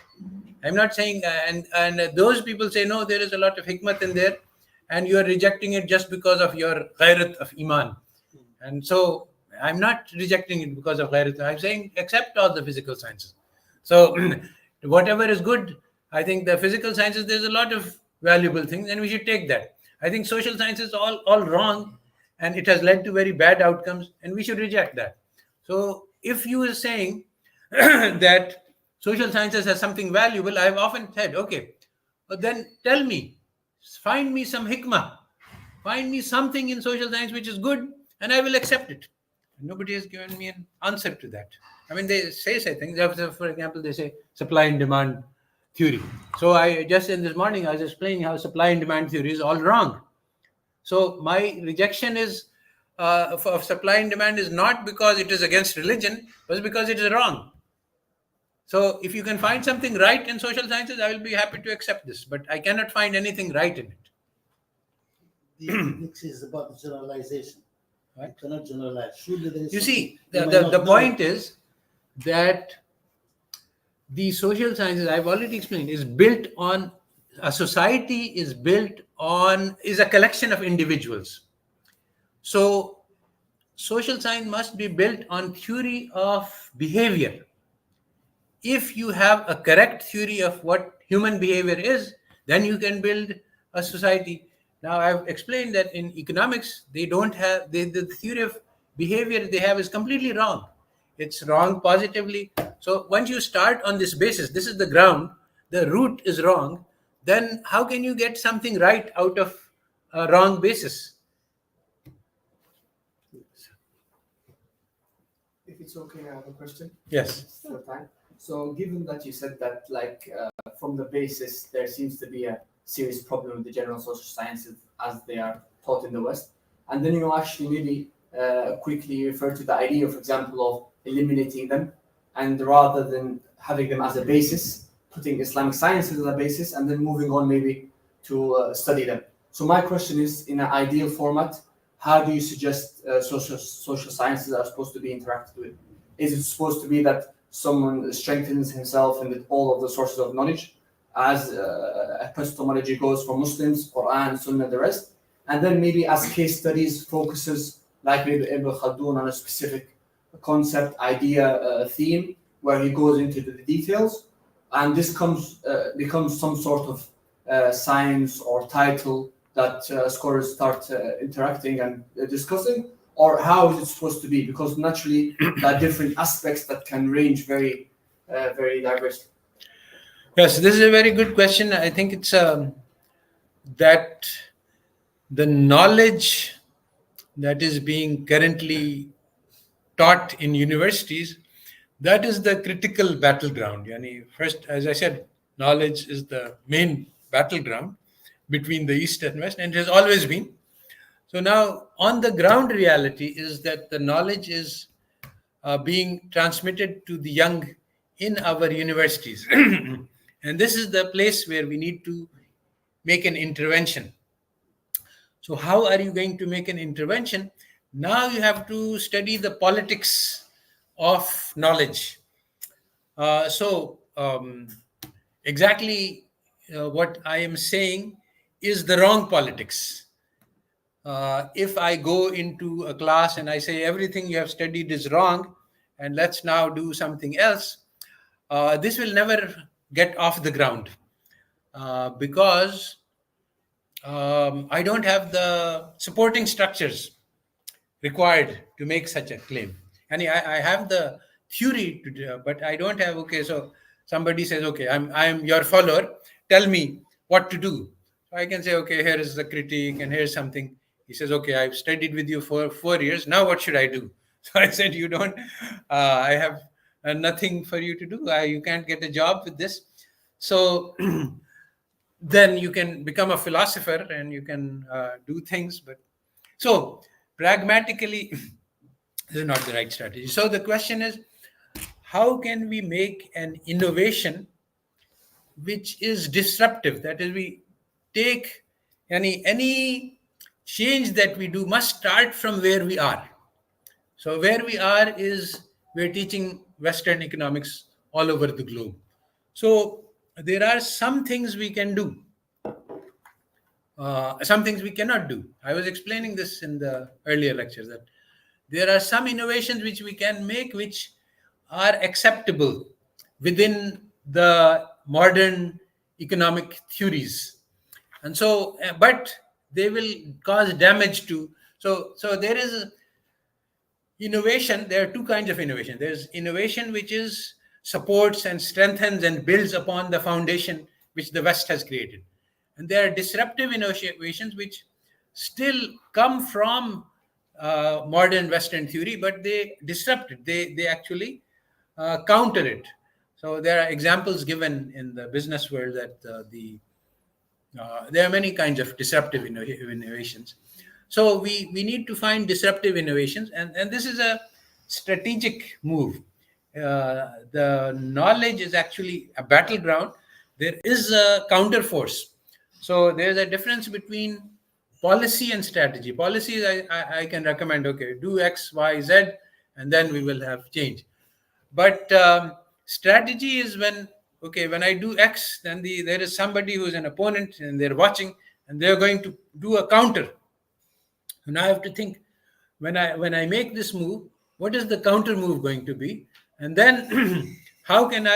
I'm not saying, and those people say, no, there is a lot of hikmat in there, and you are rejecting it just because of your ghairat of iman. And so I'm not rejecting it because of ghairat. I'm saying accept all the physical sciences. So whatever is good, I think the physical sciences, there's a lot of valuable things, and we should take that. I think social science is all wrong, and it has led to very bad outcomes, and we should reject that. So if you are saying that social sciences has something valuable, I've often said, okay, but then tell me, find me some hikmah, find me something in social science which is good, and I will accept it. Nobody has given me an answer to that. I mean, they say things. For example, they say supply and demand theory. So I just in this morning, I was explaining how supply and demand theory is all wrong. So my rejection is of supply and demand is not because it is against religion, but because it is wrong. So if you can find something right in social sciences, I will be happy to accept this. But I cannot find anything right in it. The ethics is about generalization. Right. You cannot generalize. Surely there is. You see, you might not the know. point is that the social sciences, I've already explained, is built on a society is a collection of individuals. So social science must be built on theory of behavior. If you have a correct theory of what human behavior is, then you can build a society. Now, I've explained that in economics, they don't have, the theory of behavior they have is completely wrong. It's wrong positively. So once you start on this basis, this is the ground, the root is wrong, then how can you get something right out of a wrong basis? If it's okay, I have a question. Yes. For time. So given that you said that from the basis, there seems to be a serious problem with the general social sciences as they are taught in the West. And then you actually maybe quickly refer to the idea, for example, of eliminating them, and rather than having them as a basis, putting Islamic sciences as a basis, and then moving on maybe to study them. So my question is, in an ideal format, how do you suggest social sciences are supposed to be interacted with? Is it supposed to be that someone strengthens himself in all of the sources of knowledge, as epistemology goes for Muslims, Quran, Sunnah, the rest, and then maybe as case studies focuses, like maybe Ibn Khaldun, on a specific concept, idea, theme, where he goes into the details, and this becomes some sort of science or title that scholars start interacting and discussing? Or how is it supposed to be? Because naturally, there are different aspects that can range very diverse. Yes, this is a very good question. I think it's that the knowledge that is being currently taught in universities, that is the critical battleground. First, as I said, knowledge is the main battleground between the East and West, and it has always been. So now, on the ground reality is that the knowledge is being transmitted to the young in our universities. And this is the place where we need to make an intervention. So how are you going to make an intervention? Now you have to study the politics of knowledge. Exactly what I am saying is the wrong politics. If I go into a class and I say everything you have studied is wrong, and let's now do something else, this will never get off the ground because I don't have the supporting structures required to make such a claim. And I have the theory to do, but I don't have, okay, so somebody says, okay, I'm your follower, tell me what to do. I can say, okay, here is the critique and here's something. He says, okay, I've studied with you for 4 years. Now what should I do? So I said, you don't, I have nothing for you to do. You can't get a job with this. So then you can become a philosopher and you can do things. But so pragmatically, this is not the right strategy. So the question is, how can we make an innovation which is disruptive? That is, we take any change that we do must start from where we are. So where we are is we're teaching Western economics all over the globe. So there are some things we can do, some things we cannot do. I was explaining this in the earlier lectures, that there are some innovations which we can make which are acceptable within the modern economic theories. And so, but they will cause damage to. So there is innovation. There are two kinds of innovation. There's innovation which is supports and strengthens and builds upon the foundation which the West has created. And there are disruptive innovations which still come from modern Western theory, but they disrupt it. They actually counter it. So there are examples given in the business world that there are many kinds of disruptive innovations. So we need to find disruptive innovations, and this is a strategic move. The knowledge is actually a battleground. There is a counterforce. So there's a difference between policy and strategy. Policy, I can recommend, okay, do X, Y, Z, and then we will have change. But strategy is when I do X, then there is somebody who is an opponent and they're watching and they're going to do a counter. And I have to think, when I make this move, what is the counter move going to be? And then how can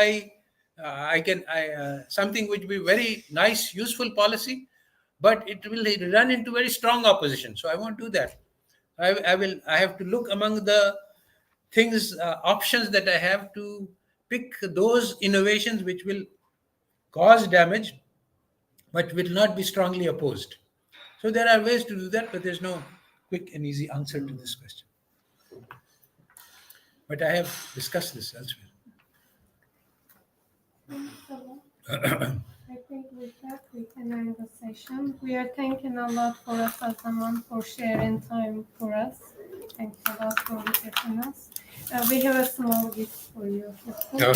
something which will be very nice, useful policy, but it will run into very strong opposition. So I won't do that. I have to look among the things, options that I have, to pick those innovations which will cause damage, but will not be strongly opposed. So there are ways to do that, but there's no quick and easy answer to this question. But I have discussed this elsewhere. I think with that we can end the session. We are thanking a lot for Asad Zaman for sharing time for us. Thanks a lot for visiting us. We have a small gift for you. Oh.